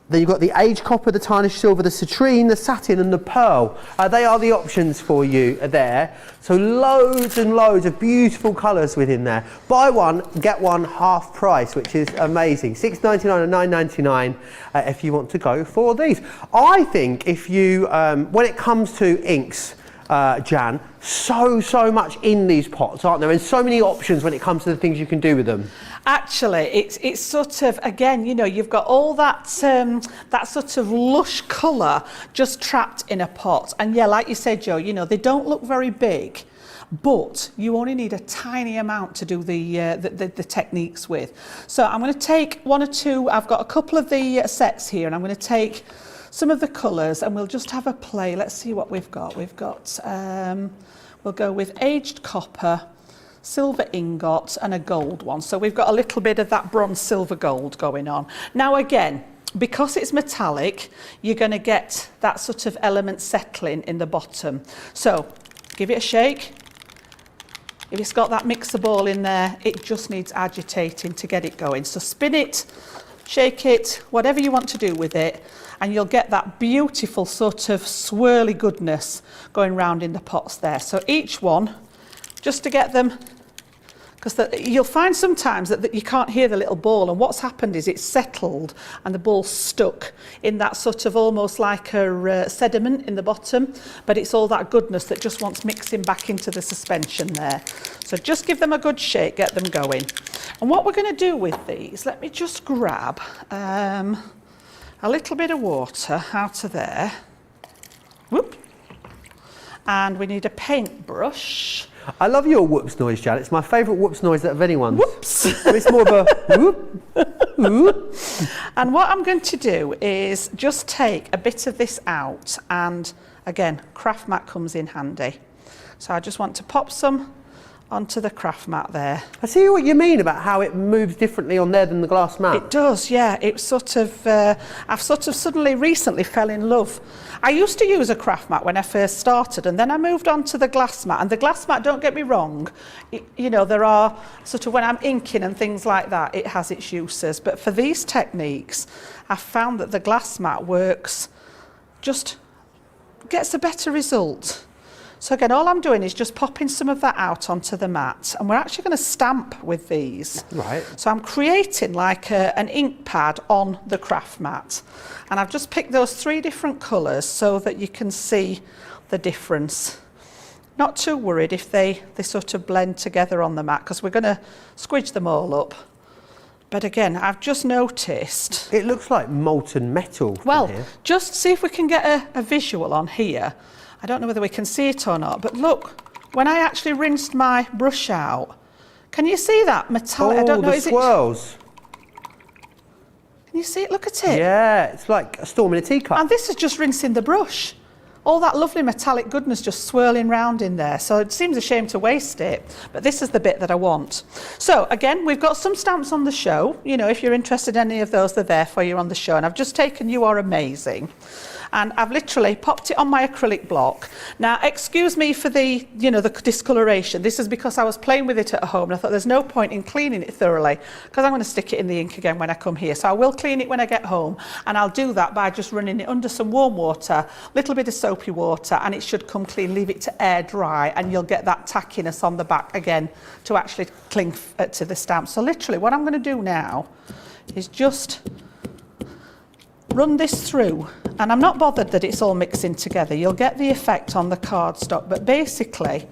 Then you've got the aged copper, the tarnished silver, the citrine, the satin and the pearl. They are the options for you there. So loads and loads of beautiful colours within there. Buy one, get one half price, which is amazing. $6.99 and $9.99 if you want to go for these. I think if you, when it comes to inks, Jan, so much in these pots, aren't there? And so many options when it comes to the things you can do with them. Actually, it's sort of, again, you know, you've got all that that sort of lush colour just trapped in a pot. And yeah, like you said, Joe, you know, they don't look very big, but you only need a tiny amount to do the techniques with. So I'm going to take one or two. I've got a couple of the sets here, and I'm going to take some of the colours and we'll just have a play. Let's see what we've got. We've got, we'll go with aged copper, silver ingot and a gold one. So we've got a little bit of that bronze, silver, gold going on. Now again, because it's metallic, you're going to get that sort of element settling in the bottom. So give it a shake. If it's got that mixer ball in there, it just needs agitating to get it going. So spin it, shake it, whatever you want to do with it, and you'll get that beautiful sort of swirly goodness going round in the pots there. So each one, just to get them, because you'll find sometimes that you can't hear the little ball, and what's happened is it's settled and the ball's stuck in that sort of almost like a sediment in the bottom, but it's all that goodness that just wants mixing back into the suspension there. So just give them a good shake, get them going. And what we're going to do with these, let me just grab a little bit of water out of there. Whoop. And we need a paintbrush. I love your whoops noise, Jan. It's my favourite whoops noise out of anyone's. Whoops. It's more of a whoop, whoop. And what I'm going to do is just take a bit of this out, and again, craft mat comes in handy. So I just want to pop some onto the craft mat there. I see what you mean about how it moves differently on there than the glass mat. It does, yeah. It's sort of, I've sort of suddenly recently fell in love. I used to use a craft mat when I first started, and then I moved on to the glass mat. And the glass mat, don't get me wrong, you know, there are sort of, when I'm inking and things like that, it has its uses. But for these techniques, I've found that the glass mat works, just gets a better result. So again, all I'm doing is just popping some of that out onto the mat, and we're actually going to stamp with these. Right. So I'm creating like an ink pad on the craft mat, and I've just picked those 3 different colours so that you can see the difference. Not too worried if they sort of blend together on the mat, because we're going to squidge them all up. But again, I've just noticed... It looks like molten metal from well, here. just see if we can get a visual on here. I don't know whether we can see it or not, but look, when I actually rinsed my brush out, can you see that metallic? Oh, I don't know, the is swirls. Can you see it? Look at it. Yeah, it's like a storm in a teacup. And this is just rinsing the brush. All that lovely metallic goodness just swirling round in there. So it seems a shame to waste it, but this is the bit that I want. So again, we've got some stamps on the show. You know, if you're interested in any of those, they're there for you on the show. And I've just taken You Are Amazing. And I've literally popped it on my acrylic block. Now, excuse me for the, you know, the discoloration. This is because I was playing with it at home, and I thought there's no point in cleaning it thoroughly, because I'm going to stick it in the ink again when I come here. So I will clean it when I get home, and I'll do that by just running it under some warm water, little bit of soapy water, and it should come clean. Leave it to air dry, and you'll get that tackiness on the back again to actually cling to the stamp. So literally, what I'm going to do now is just run this through, and I'm not bothered that it's all mixing together. You'll get the effect on the cardstock, but basically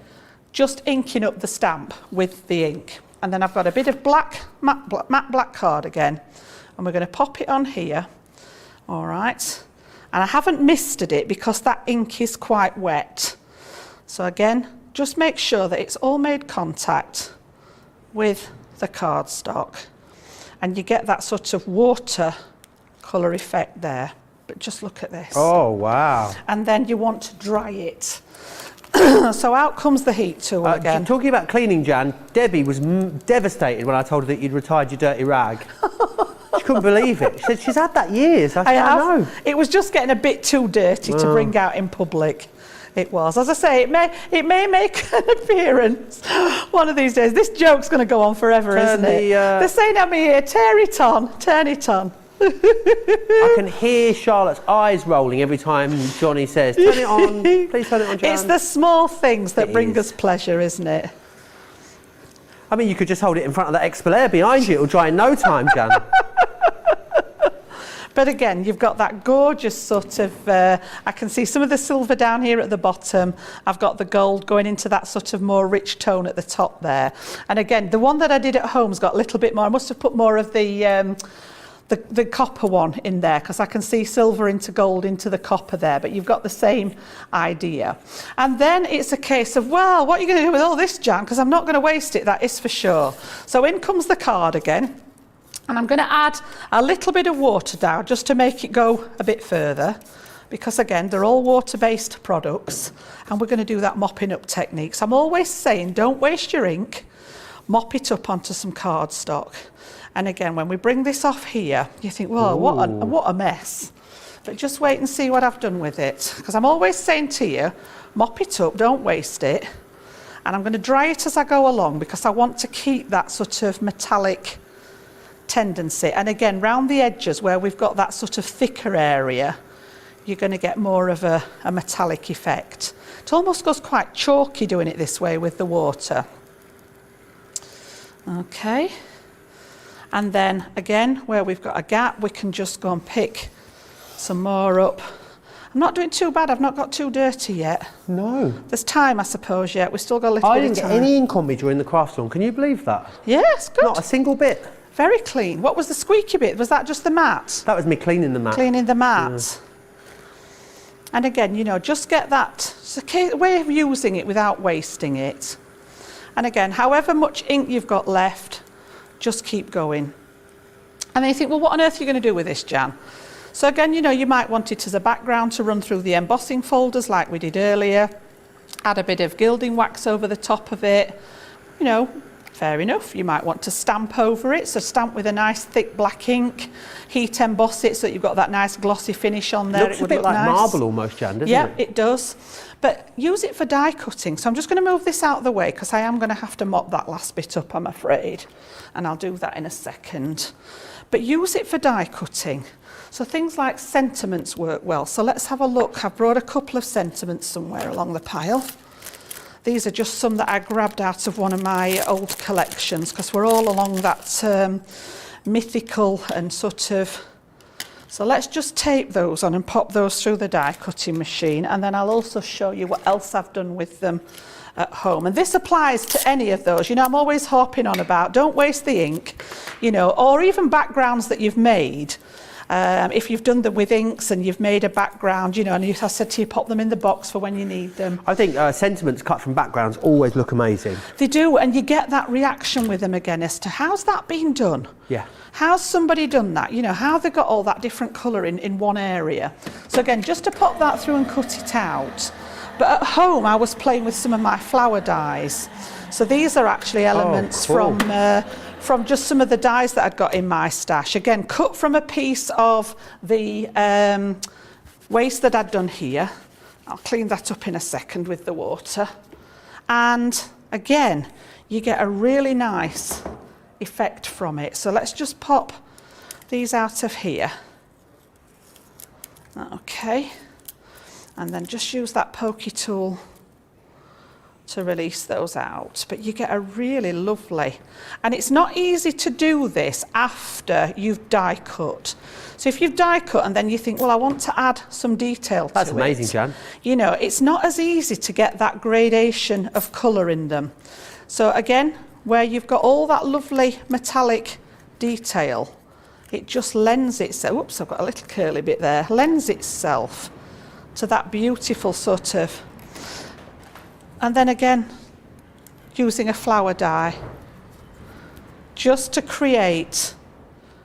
just inking up the stamp with the ink. And then I've got a bit of matte black card again, and we're going to pop it on here. All right, and I haven't misted it because that ink is quite wet. So again, just make sure that it's all made contact with the cardstock, and you get that sort of water colour effect there. But just look at this. Oh, wow. And then you want to dry it. So out comes the heat tool again. Talking about cleaning, Jan, Debbie was devastated when I told her that you'd retired your dirty rag. She couldn't believe it. She said she's had that years. I know. It was just getting a bit too dirty to bring out in public. It was. As I say, it may make an appearance one of these days. This joke's going to go on forever, isn't it? They're saying at me here, turn it on, turn it on. I can hear Charlotte's eyes rolling every time Johnny says, turn it on, please turn it on, Jan. It's the small things that bring us pleasure, isn't it? I mean, you could just hold it in front of that Expolair behind you. It'll dry in no time, Jan. But again, you've got that gorgeous sort of, I can see some of the silver down here at the bottom. I've got the gold going into that sort of more rich tone at the top there. And again, the one that I did at home's got a little bit more. I must have put more of the copper one in there, because I can see silver into gold into the copper there, but you've got the same idea. And then it's a case of, well, what are you going to do with all this, Jan? Because I'm not going to waste it, that is for sure. So in comes the card again. And I'm going to add a little bit of water down just to make it go a bit further, because again, they're all water-based products, and we're going to do that mopping up technique. So I'm always saying, don't waste your ink, mop it up onto some cardstock. And again, when we bring this off here, you think, well, what a mess. But just wait and see what I've done with it, because I'm always saying to you, mop it up, don't waste it. And I'm going to dry it as I go along, because I want to keep that sort of metallic tendency. And again, round the edges where we've got that sort of thicker area, you're going to get more of a metallic effect. It almost goes quite chalky doing it this way with the water. Okay. And then again, where we've got a gap, we can just go and pick some more up. I'm not doing too bad. I've not got too dirty yet. No. There's time, I suppose, yet. We've still got a little bit of time. I didn't get any ink on me during the craft salon. Can you believe that? Yes, good. Not a single bit. Very clean. What was the squeaky bit? Was that just the mat? That was me cleaning the mat. Cleaning the mat. Yeah. And again, you know, just get that. It's a way of using it without wasting it. And again, however much ink you've got left, just keep going. And then you think, well, what on earth are you going to do with this, Jan? So again, you know, you might want it as a background to run through the embossing folders like we did earlier. Add a bit of gilding wax over the top of it. You know, fair enough. You might want to stamp over it. So stamp with a nice thick black ink. Heat emboss it so that you've got that nice glossy finish on there. Looks a bit like marble almost, Jan, doesn't it? Yeah, it does. But use it for die cutting. So I'm just going to move this out of the way, because I am going to have to mop that last bit up, I'm afraid. And I'll do that in a second. But use it for die cutting. So things like sentiments work well. So let's have a look. I've brought a couple of sentiments somewhere along the pile. These are just some that I grabbed out of one of my old collections, because we're all along that mythical and sort of... So let's just tape those on and pop those through the die cutting machine, and then I'll also show you what else I've done with them at home. And this applies to any of those. You know, I'm always harping on about don't waste the ink, you know, or even backgrounds that you've made. If you've done them with inks and you've made a background, you know, and I said to you, pop them in the box for when you need them. I think sentiments cut from backgrounds always look amazing. They do, and you get that reaction with them again as to how's that been done? Yeah. How's somebody done that? You know, how they got all that different colour in one area. So again, just to pop that through and cut it out. But at home, I was playing with some of my flower dies. So these are actually elements from just some of the dies that I'd got in my stash. Again, cut from a piece of the waste that I'd done here. I'll clean that up in a second with the water. And again, you get a really nice effect from it. So let's just pop these out of here. Okay. And then just use that pokey tool to release those out, but you get a really lovely, and it's not easy to do this after you've die cut. So if you've die cut and then you think, well, I want to add some detail to it. That's amazing, Jan. You know, it's not as easy to get that gradation of colour in them. So again, where you've got all that lovely metallic detail, it just lends itself, oops, I've got a little curly bit there, lends itself to that beautiful sort of, and then again, using a flower dye, just to create,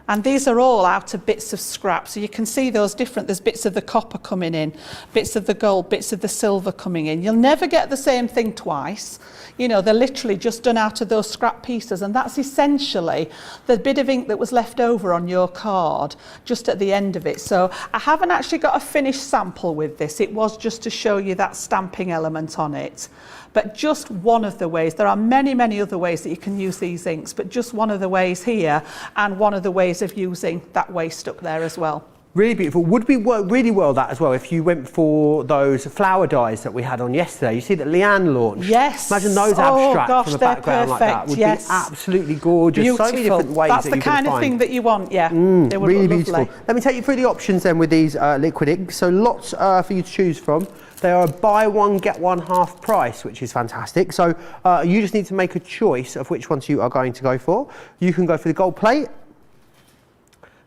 and these are all out of bits of scrap, so you can see those different, there's bits of the copper coming in, bits of the gold, bits of the silver coming in. You'll never get the same thing twice. You know, they're literally just done out of those scrap pieces, and that's essentially the bit of ink that was left over on your card just at the end of it. So I haven't actually got a finished sample with this. It was just to show you that stamping element on it. But just one of the ways, there are many, many other ways that you can use these inks, but just one of the ways here, and one of the ways of using that waste up there as well. Really beautiful. Would work really well that as well if you went for those flower dyes that we had on yesterday. You see that Leanne launched. Yes. Imagine those abstract from the background like that. Would be absolutely gorgeous. Beautiful. So many different ways That's that the you can kind of find. thing that you want, yeah. They would really look beautiful. lovely. Let me take you through the options then with these liquid inks. So lots for you to choose from. They are a buy one, get one half price, which is fantastic. So you just need to make a choice of which ones you are going to go for. You can go for the gold plate,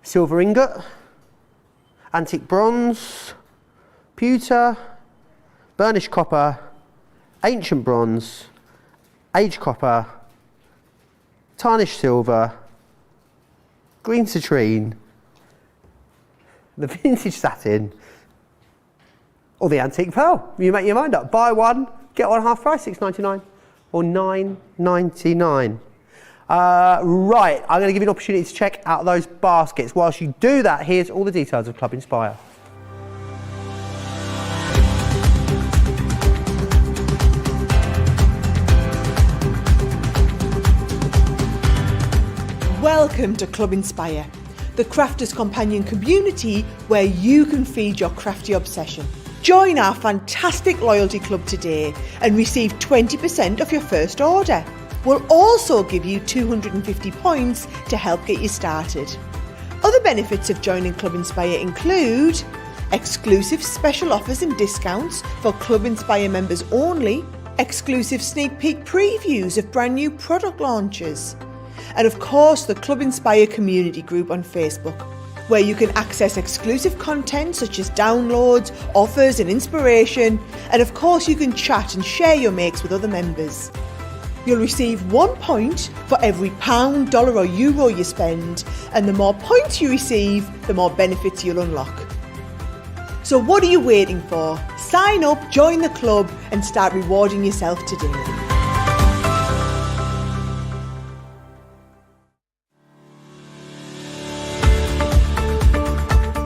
silver ingot, antique bronze, pewter, burnished copper, ancient bronze, aged copper, tarnished silver, green citrine, the vintage satin, or the antique pearl. You make your mind up. Buy one, get one half price, $6.99 or $9.99. Right, I'm going to give you an opportunity to check out those baskets. Whilst you do that, here's all the details of Club Inspire. Welcome to Club Inspire, the crafters' companion community where you can feed your crafty obsession. Join our fantastic loyalty club today and receive 20% off your first order. We'll also give you 250 points to help get you started. Other benefits of joining Club Inspire include exclusive special offers and discounts for Club Inspire members only, exclusive sneak peek previews of brand new product launches, and of course the Club Inspire community group on Facebook, where you can access exclusive content such as downloads, offers and inspiration, and of course you can chat and share your makes with other members. You'll receive 1 point for every pound, dollar or euro you spend, and the more points you receive, the more benefits you'll unlock. So what are you waiting for? Sign up, join the club and start rewarding yourself today.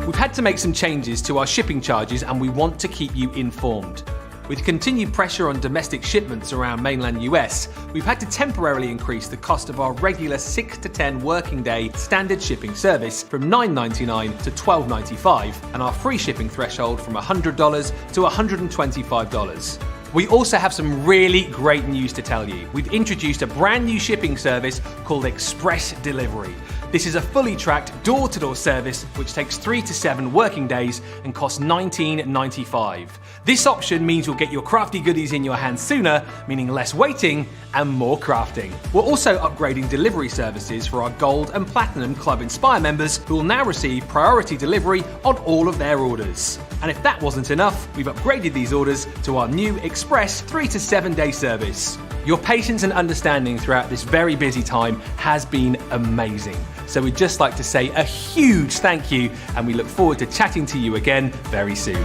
We've had to make some changes to our shipping charges and we want to keep you informed. With continued pressure on domestic shipments around mainland US, we've had to temporarily increase the cost of our regular 6 to 10 working day standard shipping service from $9.99 to $12.95 and our free shipping threshold from $100 to $125. We also have some really great news to tell you. We've introduced a brand new shipping service called Express Delivery. This is a fully tracked door-to-door service which takes 3 to 7 working days and costs $19.95. This option means you'll get your crafty goodies in your hands sooner, meaning less waiting and more crafting. We're also upgrading delivery services for our Gold and Platinum Club Inspire members who will now receive priority delivery on all of their orders. And if that wasn't enough, we've upgraded these orders to our new Express 3 to 7 day service. Your patience and understanding throughout this very busy time has been amazing. So we'd just like to say a huge thank you and we look forward to chatting to you again very soon.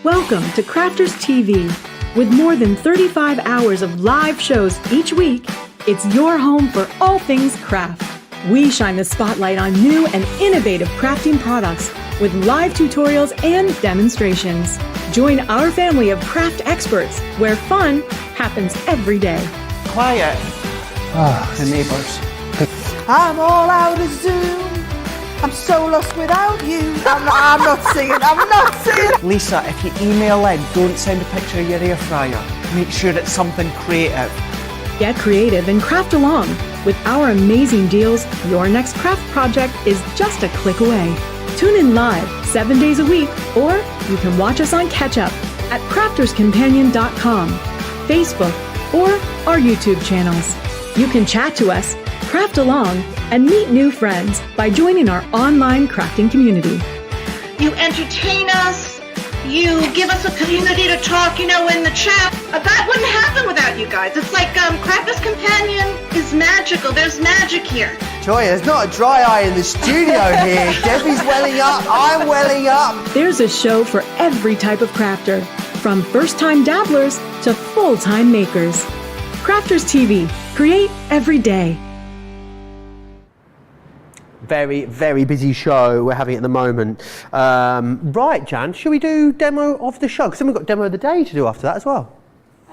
Welcome to Crafters TV. With more than 35 hours of live shows each week, it's your home for all things craft. We shine the spotlight on new and innovative crafting products with live tutorials and demonstrations. Join our family of craft experts where fun happens every day. Quiet. The neighbours. I'm all out of Zoom. I'm so lost without you. I'm not singing. Lisa, if you email in, don't send a picture of your air fryer. Make sure it's something creative. Get creative and craft along. With our amazing deals, your next craft project is just a click away. Tune in live 7 days a week, or you can watch us on Catch Up at crafterscompanion.com, Facebook, or our YouTube channels. You can chat to us, craft along, and meet new friends by joining our online crafting community. You entertain us. You give us a community to talk, in the chat. That wouldn't happen without you guys. It's like Crafters Companion is magical. There's magic here. Joy, there's not a dry eye in the studio here. Debbie's welling up, I'm welling up. There's a show for every type of crafter, from first-time dabblers to full-time makers. Crafters TV. Create every day. Very, very busy show we're having at the moment. Right, Jan, shall we do demo of the show? Because then we've got demo of the day to do after that as well.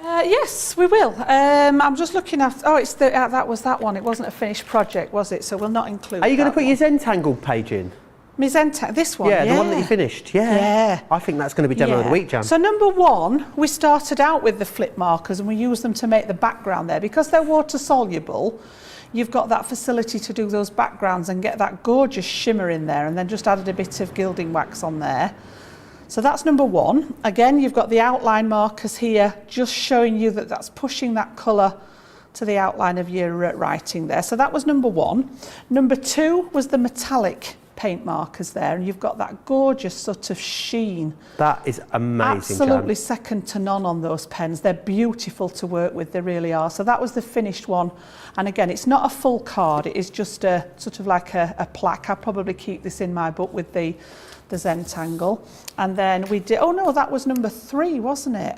Yes, we will. I'm just looking at. Oh, it's that was that one. It wasn't a finished project, was it? So we'll not include. Are you going to put one. your Zentangle page in? My Zentangle, this one. Yeah, the one that you finished. Yeah. I think that's going to be demo of the week, Jan. So number one, we started out with the flip markers and we used them to make the background there because they're water soluble. You've got that facility to do those backgrounds and get that gorgeous shimmer in there, and then just added a bit of gilding wax on there. So that's number one. Again, you've got the outline markers here, just showing you that that's pushing that colour to the outline of your writing there. So that was number one. Number two was the metallic paint markers there, and you've got that gorgeous sort of sheen. That is amazing, absolutely Jan. Second to none on those pens. They're beautiful to work with, they really are. So that was the finished one, and again, it's not a full card, it is just a sort of like a plaque. I'll probably keep this in my book with the Zentangle. And then we did, oh no, that was number three, wasn't it?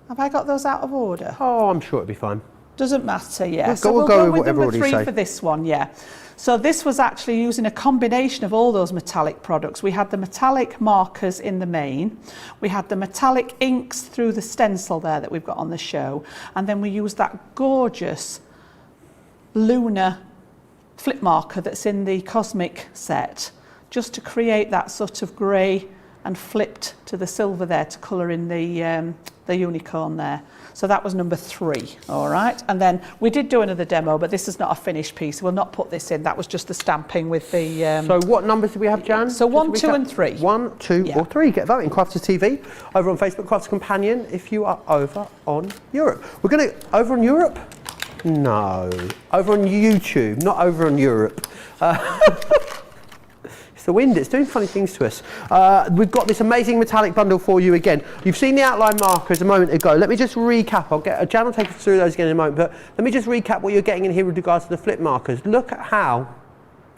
Have I got those out of order? Oh, I'm sure it'll be fine. Doesn't matter, yeah. We'll go with with whatever number three say. for this one, yeah. So this was actually using a combination of all those metallic products. We had the metallic markers in the main, we had the metallic inks through the stencil there that we've got on the show, and then we used that gorgeous lunar flip marker that's in the Cosmic set, just to create that sort of grey and flipped to the silver there to colour in the unicorn there. So that was number three, all right? And then we did do another demo, but this is not a finished piece. We'll not put this in. That was just the stamping with the... So what numbers do we have, Jan? So 1, 2 and 3. 1, 2 or 3. Get voting. Crafters TV, over on Facebook, Crafters Companion, if you are over on Europe. We're going to... Over on Europe? No. Over on YouTube, not over on Europe. It's the wind, it's doing funny things to us. We've got this amazing metallic bundle for you again. You've seen the outline markers a moment ago. Let me just recap. Jan will take us through those again in a moment, but let me just recap what you're getting in here with regards to the flip markers. Look at how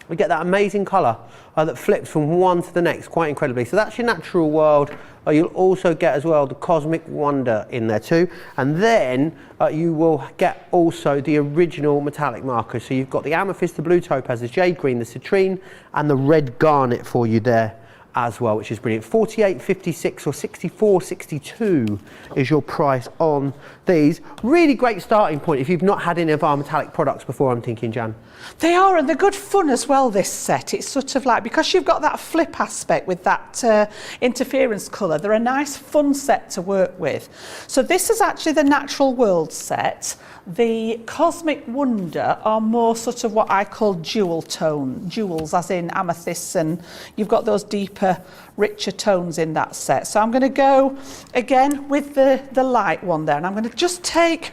we get that amazing colour that flips from one to the next quite incredibly. So that's your natural world. You'll also get as well the Cosmic Wonder in there too. And then you will get also the original metallic markers. So you've got the Amethyst, the Blue Topaz, the Jade Green, the Citrine, and the Red Garnet for you there as well, which is brilliant. $48.56 or $64.62 is your price on these. Really great starting point if you've not had any of our metallic products before, I'm thinking, Jan. They are, and they're good fun as well, this set. It's sort of like, because you've got that flip aspect with that interference colour, they're a nice fun set to work with. So this is actually the Natural World set. The Cosmic Wonder are more sort of what I call jewels, as in amethysts, and you've got those deeper, richer tones in that set. So I'm going to go again with the light one there, and I'm going to just take,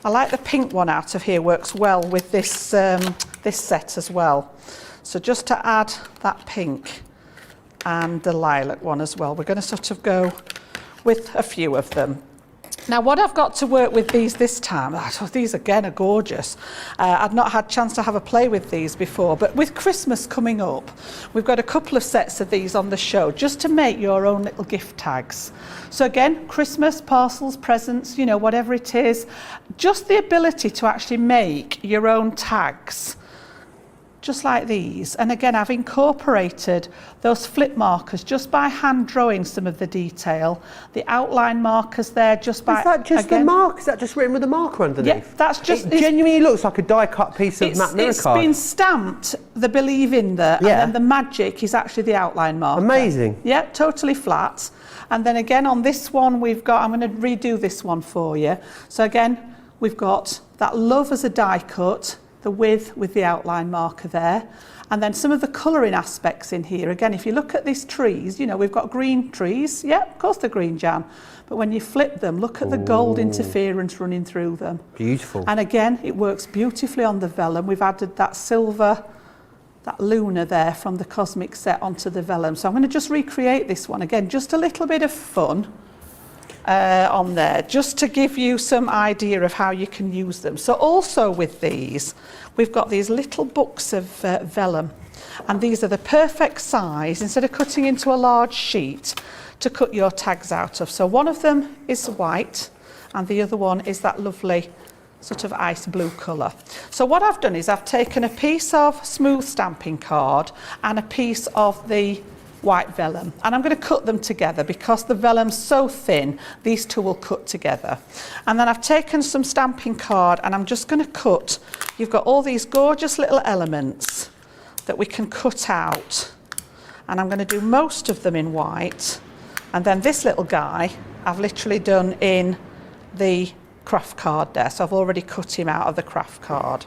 I like the pink one out of here, works well with this this set as well. So just to add that pink and the lilac one as well, we're going to sort of go with a few of them. Now what I've got to work with these this time, these again are gorgeous. I've not had a chance to have a play with these before, but with Christmas coming up, we've got a couple of sets of these on the show just to make your own little gift tags. So again, Christmas, parcels, presents, you know, whatever it is, just the ability to actually make your own tags just like these. And again, I've incorporated those flip markers just by hand drawing some of the detail. The outline markers there just by... Is that just the mark? Is that just written with a marker underneath? Yeah, that's just... It genuinely looks like a die-cut piece of Matt Miller card. It's been stamped, the Believe in there, and then the magic is actually the outline marker. Amazing. Yeah, totally flat. And then again on this one we've got, I'm going to redo this one for you. So again, we've got that love as a die cut, the with the outline marker there. And then some of the colouring aspects in here. Again, if you look at these trees, you know, we've got green trees. Yeah, of course they're green, Jan. But when you flip them, look at the gold interference running through them. Beautiful. And again, it works beautifully on the vellum. We've added that silver, that Luna there from the Cosmic set onto the vellum. So I'm going to just recreate this one. Again, just a little bit of fun on there, just to give you some idea of how you can use them. So also with these, we've got these little books of vellum, and these are the perfect size, instead of cutting into a large sheet, to cut your tags out of. So one of them is white, and the other one is that lovely sort of ice blue colour. So what I've done is I've taken a piece of smooth stamping card and a piece of the white vellum, and I'm going to cut them together because the vellum's so thin, these two will cut together. And then I've taken some stamping card and I'm just going to cut, you've got all these gorgeous little elements that we can cut out, and I'm going to do most of them in white, and then this little guy I've literally done in the craft card there, so I've already cut him out of the craft card.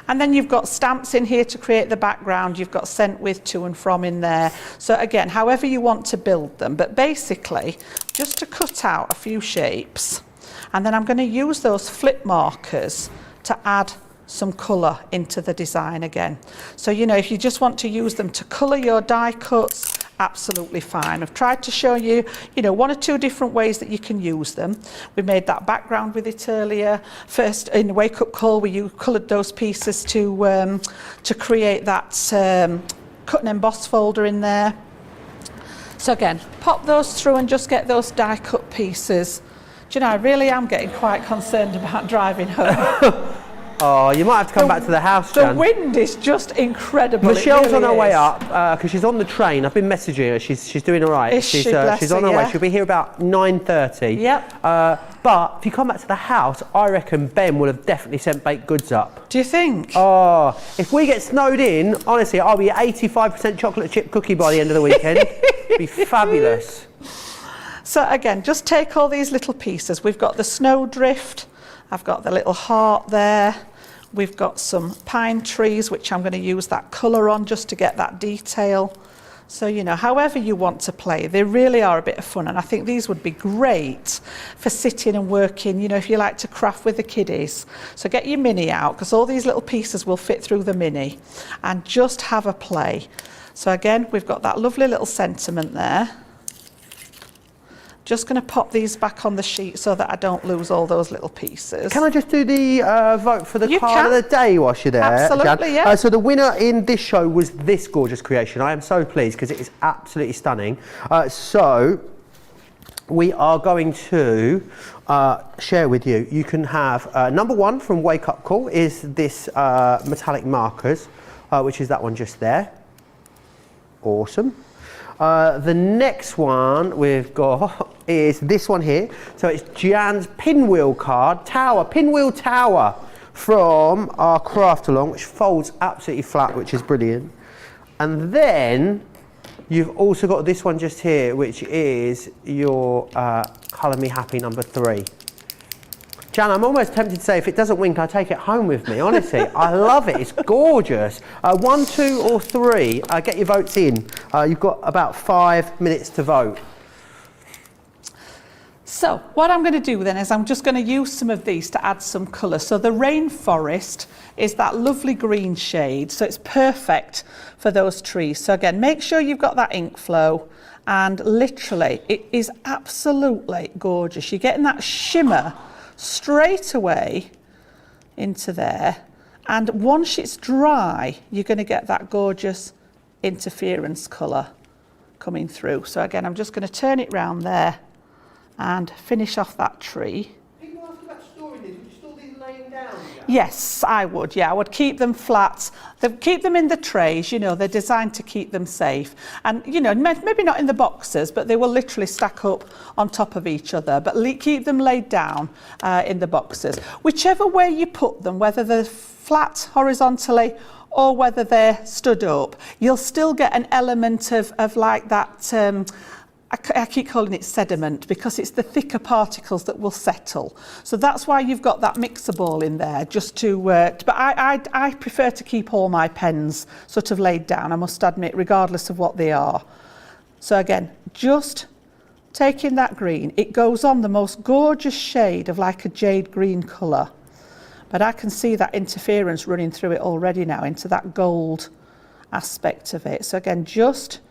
And then you've got stamps in here to create the background, you've got sent with, to and from in there. So again, however you want to build them, but basically just to cut out a few shapes, and then I'm going to use those flip markers to add some colour into the design again. So you know, if you just want to use them to colour your die cuts, absolutely fine. I've tried to show you, you know, one or two different ways that you can use them. We made that background with it earlier. First, in the Wake Up Call, you coloured those pieces to create that cut and emboss folder in there. So again, pop those through and just get those die cut pieces. Do you know, I really am getting quite concerned about driving home. Oh, you might have to come back to the house, Jan. The wind is just incredible. Michelle's on her way up because she's on the train. I've been messaging her. She's doing all right. She's on her way. She'll be here about 9:30. Yep. But if you come back to the house, I reckon Ben will have definitely sent baked goods up. Do you think? Oh, if we get snowed in, honestly, I'll be 85% chocolate chip cookie by the end of the weekend. It'd be fabulous. So again, just take all these little pieces. We've got the snowdrift. I've got the little heart there. We've got some pine trees, which I'm going to use that colour on just to get that detail. So, you know, however you want to play, they really are a bit of fun. And I think these would be great for sitting and working, you know, if you like to craft with the kiddies. So get your mini out, because all these little pieces will fit through the mini, and just have a play. So again, we've got that lovely little sentiment there. Just going to pop these back on the sheet so that I don't lose all those little pieces. Can I just do the vote for the card of the day whilst you're there, absolutely, Jan? yeah. So the winner in this show was this gorgeous creation. I am so pleased because it is absolutely stunning. So we are going to share with you. You can have number one from Wake Up Call is this metallic markers, which is that one just there. Awesome. The next one we've got is this one here. So it's Jan's pinwheel card, pinwheel tower from our craft along, which folds absolutely flat, which is brilliant. And then you've also got this one just here, which is your Colour Me Happy number 3. Jan, I'm almost tempted to say if it doesn't wink, I'll take it home with me, honestly. I love it, it's gorgeous. 1, 2 or 3, get your votes in. You've got about 5 minutes to vote. So what I'm going to do then is I'm just going to use some of these to add some colour. So the rainforest is that lovely green shade, so it's perfect for those trees. So again, make sure you've got that ink flow, and literally it is absolutely gorgeous. You're getting that shimmer straight away into there, and once it's dry you're going to get that gorgeous interference colour coming through. So again, I'm just going to turn it round there and finish off that tree. People ask about storing these. Would you store these laying down, Jan? Yes, I would. Yeah, I would keep them flat. Keep them in the trays. You know, they're designed to keep them safe. And, you know, maybe not in the boxes, but they will literally stack up on top of each other. But keep them laid down in the boxes. Whichever way you put them, whether they're flat horizontally or whether they're stood up, you'll still get an element of like that... I keep calling it sediment because it's the thicker particles that will settle. So that's why you've got that mixer ball in there, just to, but I prefer to keep all my pens sort of laid down, I must admit, regardless of what they are. So again, just taking that green, it goes on the most gorgeous shade of like a jade green colour. But I can see that interference running through it already now into that gold aspect of it. So again, just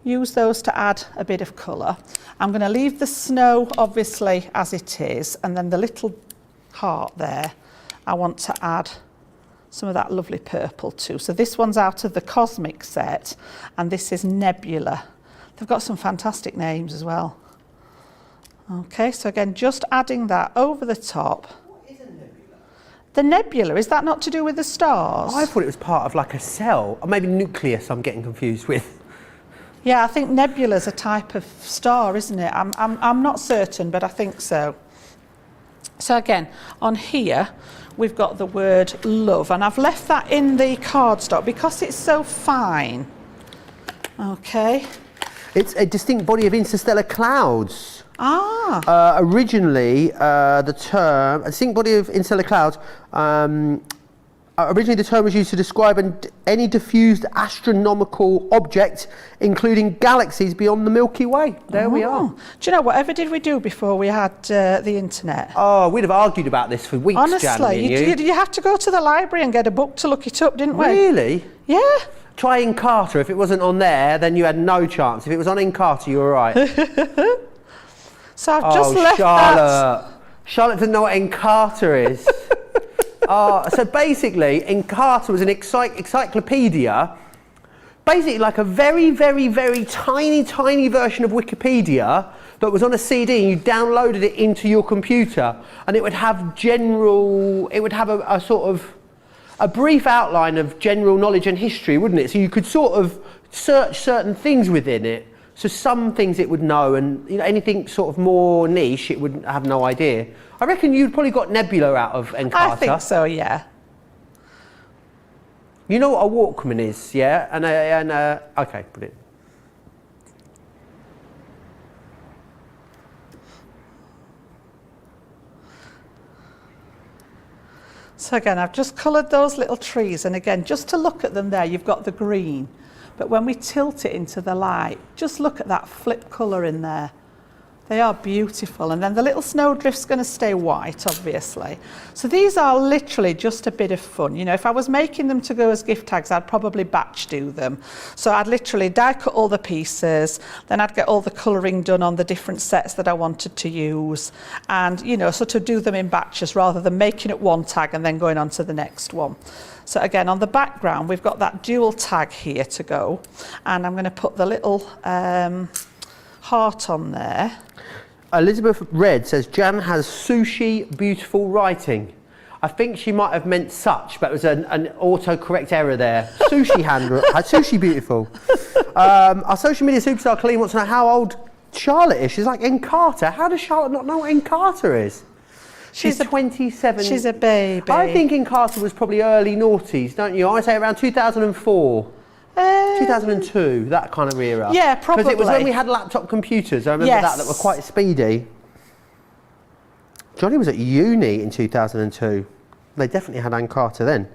use those to add a bit of colour. I'm going to leave the snow obviously as it is, and then the little heart there, I want to add some of that lovely purple too. So this one's out of the Cosmic set, and this is Nebula. They've got some fantastic names as well. Okay, so again, just adding that over the top. What is a nebula? The nebula, is that not to do with the stars? I thought it was part of like a cell, or maybe nucleus I'm getting confused with. Yeah, I think nebula's a type of star, isn't it? I'm not certain, but I think so. So again, on here, we've got the word love, and I've left that in the cardstock because it's so fine. Okay. It's a distinct body of interstellar clouds. Ah. Originally, the term, a distinct body of interstellar clouds, originally the term was used to describe any diffused astronomical object, including galaxies beyond the Milky Way. There we are. Do you know, whatever did we do before we had the internet? Oh, we'd have argued about this for weeks, honestly, Jan, you had to go to the library and get a book to look it up, didn't we? Really? Yeah. Try Encarta. If it wasn't on there, then you had no chance. If it was on Encarta, you were right. So I've just left Charlotte. that. Charlotte doesn't know what Encarta is. So basically, Encarta was an encyclopedia, basically like a very, very, very tiny, tiny version of Wikipedia that was on a CD, and you downloaded it into your computer, and it would have a sort of a brief outline of general knowledge and history, wouldn't it? So you could sort of search certain things within it. So some things it would know, and anything sort of more niche, it would have no idea. I reckon you'd probably got Nebula out of Encarta. I think so, yeah. You know what a Walkman is, yeah? Okay, brilliant. So again, I've just coloured those little trees, and again, just to look at them there, you've got the green. But when we tilt it into the light, just look at that flip colour in there. They are beautiful. And then the little snowdrift's going to stay white, obviously. So these are literally just a bit of fun. You know, if I was making them to go as gift tags, I'd probably batch do them. So I'd literally die cut all the pieces, then I'd get all the colouring done on the different sets that I wanted to use, and, you know, sort of do them in batches rather than making it one tag and then going on to the next one. So again, on the background, we've got that dual tag here to go, and I'm going to put the little heart on there. Elizabeth Red says, Jan has sushi beautiful writing. I think she might have meant such, but it was an autocorrect error there. Sushi sushi beautiful. Our social media superstar Colleen wants to know how old Charlotte is. She's like, Encarta. How does Charlotte not know what Encarta is? She's 27. She's a baby. I think Encarta was probably early noughties, don't you? I say around 2004. 2002, that kind of era. Yeah, probably. Because it was when we had laptop computers, I remember that were quite speedy. Johnny was at uni in 2002. They definitely had Encarta then.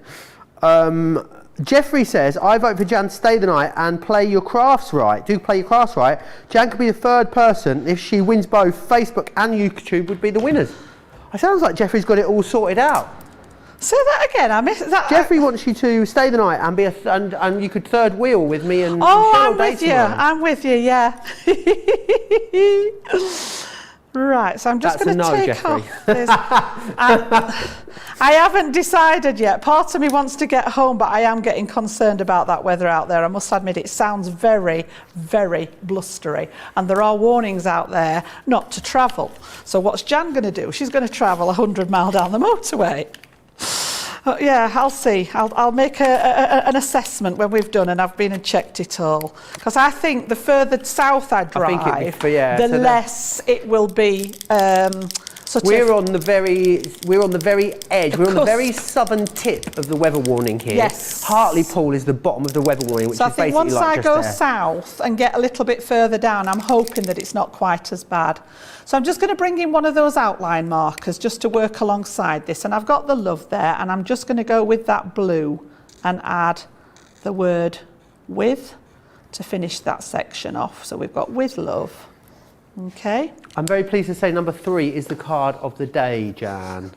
Jeffrey says, I vote for Jan to stay the night and play your crafts right. Do play your crafts right. Jan could be the third person. If she wins both, Facebook and YouTube would be the winners. It sounds like Jeffrey's got it all sorted out. Say that again, I missed that. Jeffrey wants you to stay the night and be and you could third wheel with me and I'm with you. I'm with you, yeah. Right, so I'm just going to take Jeffrey. off this. I haven't decided yet. Part of me wants to get home, but I am getting concerned about that weather out there. I must admit, it sounds very, very blustery. And there are warnings out there not to travel. So what's Jan going to do? She's going to travel 100 miles down the motorway. Yeah, I'll see. I'll make an assessment when we've done and I've been and checked it all. Because I think the further south I drive, the less it will be. We're on the very edge. We're on the very southern tip of the weather warning here. Yes. Hartlepool is the bottom of the weather warning, which so is I think basically once like I go south and get a little bit further down, I'm hoping that it's not quite as bad. So I'm just going to bring in one of those outline markers just to work alongside this. And I've got the love there, and I'm just going to go with that blue and add the word with to finish that section off. So we've got with love. Okay. I'm very pleased to say number 3 is the card of the day, Jan.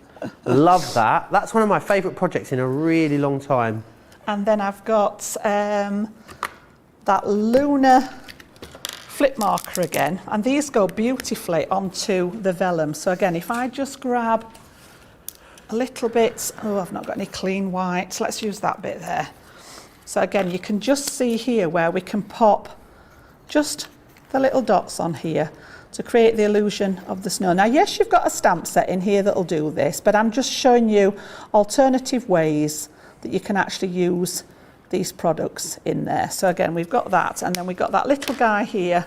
Love that. That's one of my favourite projects in a really long time. And then I've got that lunar flip marker again, and these go beautifully onto the vellum. So again, if I just grab a little bit, oh, I've not got any clean white, so let's use that bit there. So again, you can just see here where we can pop just the little dots on here to create the illusion of the snow. Now, yes, you've got a stamp set in here that'll do this, but I'm just showing you alternative ways that you can actually use these products in there. So again, we've got that, and then we've got that little guy here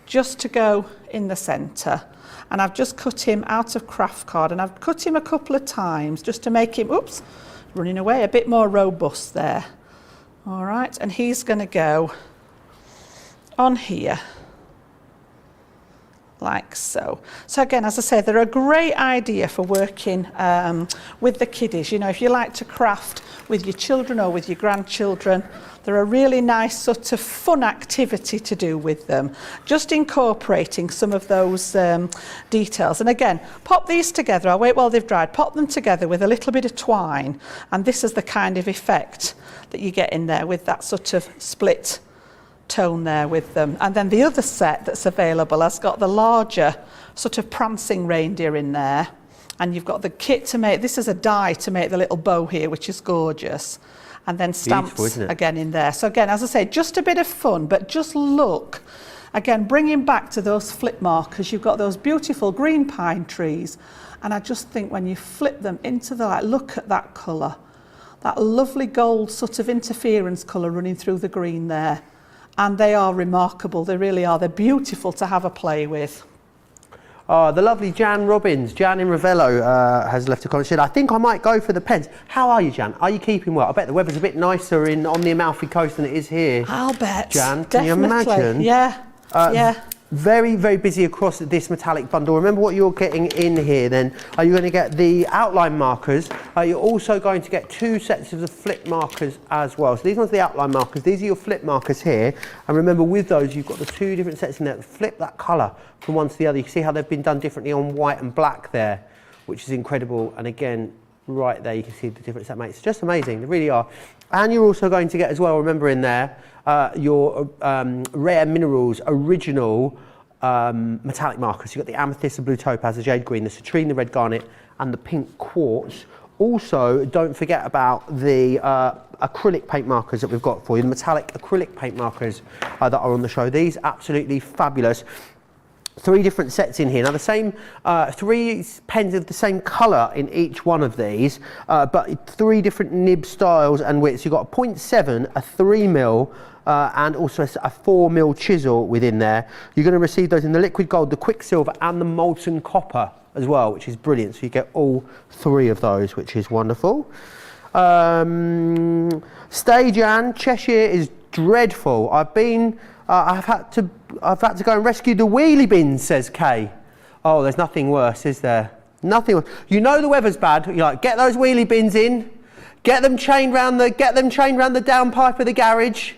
just to go in the centre. And I've just cut him out of craft card, and I've cut him a couple of times just to make him, oops, running away, a bit more robust there. All right, and he's going to go on here. Like so. So again, as I say, they're a great idea for working with the kiddies. You know, if you like to craft with your children or with your grandchildren, they're a really nice sort of fun activity to do with them. Just incorporating some of those details. And again, pop these together. I'll wait while they've dried. Pop them together with a little bit of twine. And this is the kind of effect that you get in there with that sort of split tone there with them. And then the other set that's available has got the larger sort of prancing reindeer in there, and you've got the kit to make, this is a die to make the little bow here, which is gorgeous, and then stamps again in there. So again, as I say, just a bit of fun, but just look again, bringing back to those flip markers. You've got those beautiful green pine trees, and I just think when you flip them into the light, look at that colour, that lovely gold sort of interference colour running through the green there. And they are remarkable, they really are. They're beautiful to have a play with. Oh, the lovely Jan Robbins, Jan in Ravello, has left a comment. She said, I think I might go for the pens. How are you, Jan? Are you keeping well? I bet the weather's a bit nicer on the Amalfi Coast than it is here. I'll bet. Jan, definitely. Can you imagine? Yeah, yeah. Very, very busy across this metallic bundle. Remember what you're getting in here then. You're going to get the outline markers. You're also going to get 2 sets of the flip markers as well. So these ones are the outline markers. These are your flip markers here. And remember with those, you've got the 2 different sets in there. Flip that colour from one to the other. You can see how they've been done differently on white and black there, which is incredible. And again, right there, you can see the difference that makes. It's just amazing. They really are. And you're also going to get as well, remember in there, your Rare Minerals original metallic markers. You've got the amethyst, the blue topaz, the jade green, the citrine, the red garnet, and the pink quartz. Also, don't forget about the acrylic paint markers that we've got for you, the metallic acrylic paint markers that are on the show. These absolutely fabulous. 3 different sets in here. Now the same 3 pens of the same colour in each one of these, but 3 different nib styles and widths. You've got a 0.7, a 3mm, and also a 4mm chisel within there. You're going to receive those in the liquid gold, the quicksilver, and the molten copper as well, which is brilliant. So you get all 3 of those, which is wonderful. Stay, Jan. Cheshire is dreadful. I've had to go and rescue the wheelie bins, says Kay. Oh, there's nothing worse, is there? Nothing worse. You know the weather's bad. You're like, get those wheelie bins in, get them chained round the downpipe of the garage.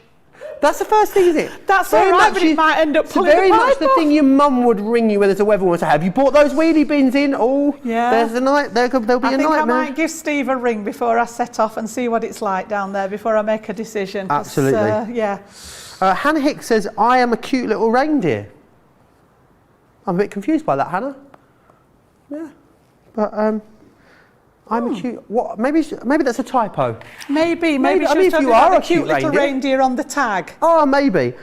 That's the first thing, is it? That's all right, but it might end up pulling the pipe off. Very much the thing your mum would ring you when there's a weather woman to have. You bought those wheelie bins in? Oh, yeah. There's a night. There'll be a nightmare. I think I might give Steve a ring before I set off and see what it's like down there before I make a decision. Absolutely. Yeah. Hannah Hicks says, I am a cute little reindeer. I'm a bit confused by that, Hannah. Yeah. But I'm a cute... What? Maybe that's a typo. Maybe she's talking about the cute little reindeer on the tag. Oh, maybe.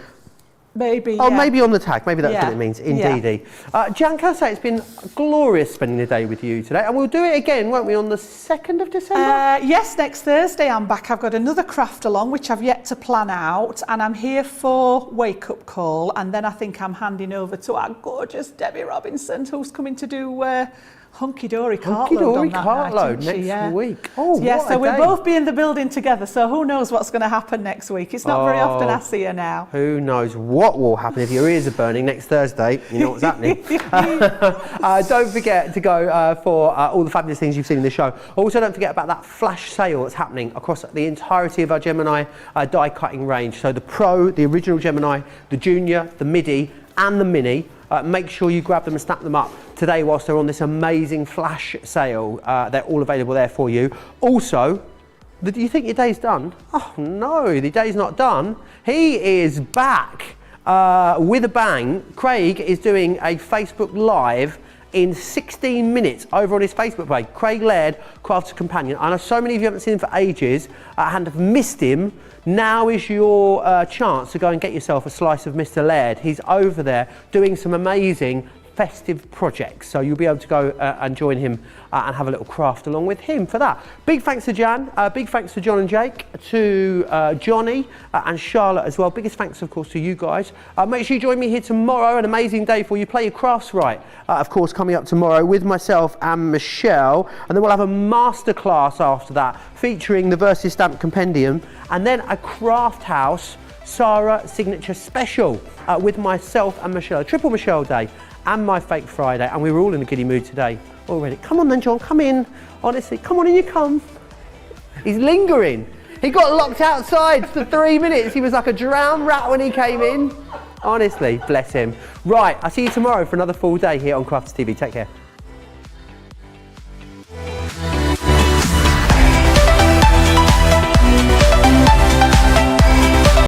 Maybe, Oh, yeah. maybe on the tag. Maybe that's Yeah. what it means. Indeedy. Jan, can I say it's been glorious spending the day with you today, and we'll do it again, won't we, on the 2nd of December? Yes, next Thursday I'm back. I've got another craft along, which I've yet to plan out, and I'm here for Wake Up Call, and then I think I'm handing over to our gorgeous Debbie Robinson, who's coming to do Hunky Dory Cartload on that Cartload night, next week. Oh, yeah, what so a we'll day. both be in the building together, so who knows what's going to happen next week. It's not very often I see her now. Who knows what will happen if your ears are burning next Thursday. You know what's happening. Don't forget to go for all the fabulous things you've seen in the show. Also, don't forget about that flash sale that's happening across the entirety of our Gemini die cutting range. So the Pro, the original Gemini, the Junior, the Midi and the Mini. Make sure you grab them and snap them up today whilst they're on this amazing flash sale. They're all available there for you. Also, do you think your day's done? Oh no, the day's not done. He is back with a bang. Craig is doing a Facebook Live in 16 minutes over on his Facebook page. Craig Laird, Crafts Companion. I know so many of you haven't seen him for ages and have missed him. Now is your chance to go and get yourself a slice of Mr. Laird. He's over there doing some amazing festive projects, so you'll be able to go and join him and have a little craft along with him for that. Big thanks to Jan, big thanks to John and Jake, to Johnny and Charlotte as well. Biggest thanks of course to you guys. Make sure you join me here tomorrow, an amazing day for you. Play your crafts right, of course, coming up tomorrow with myself and Michelle, and then we'll have a masterclass after that featuring the Versus Stamp Compendium, and then a Craft House Sarah Signature Special with myself and Michelle, a triple Michelle day and my Fake Friday, and we were all in a giddy mood today already. Come on then, John, come in. Honestly, come on in, you come. He's lingering. He got locked outside for 3 minutes. He was like a drowned rat when he came in. Honestly, bless him. Right, I'll see you tomorrow for another full day here on Crafts TV. Take care.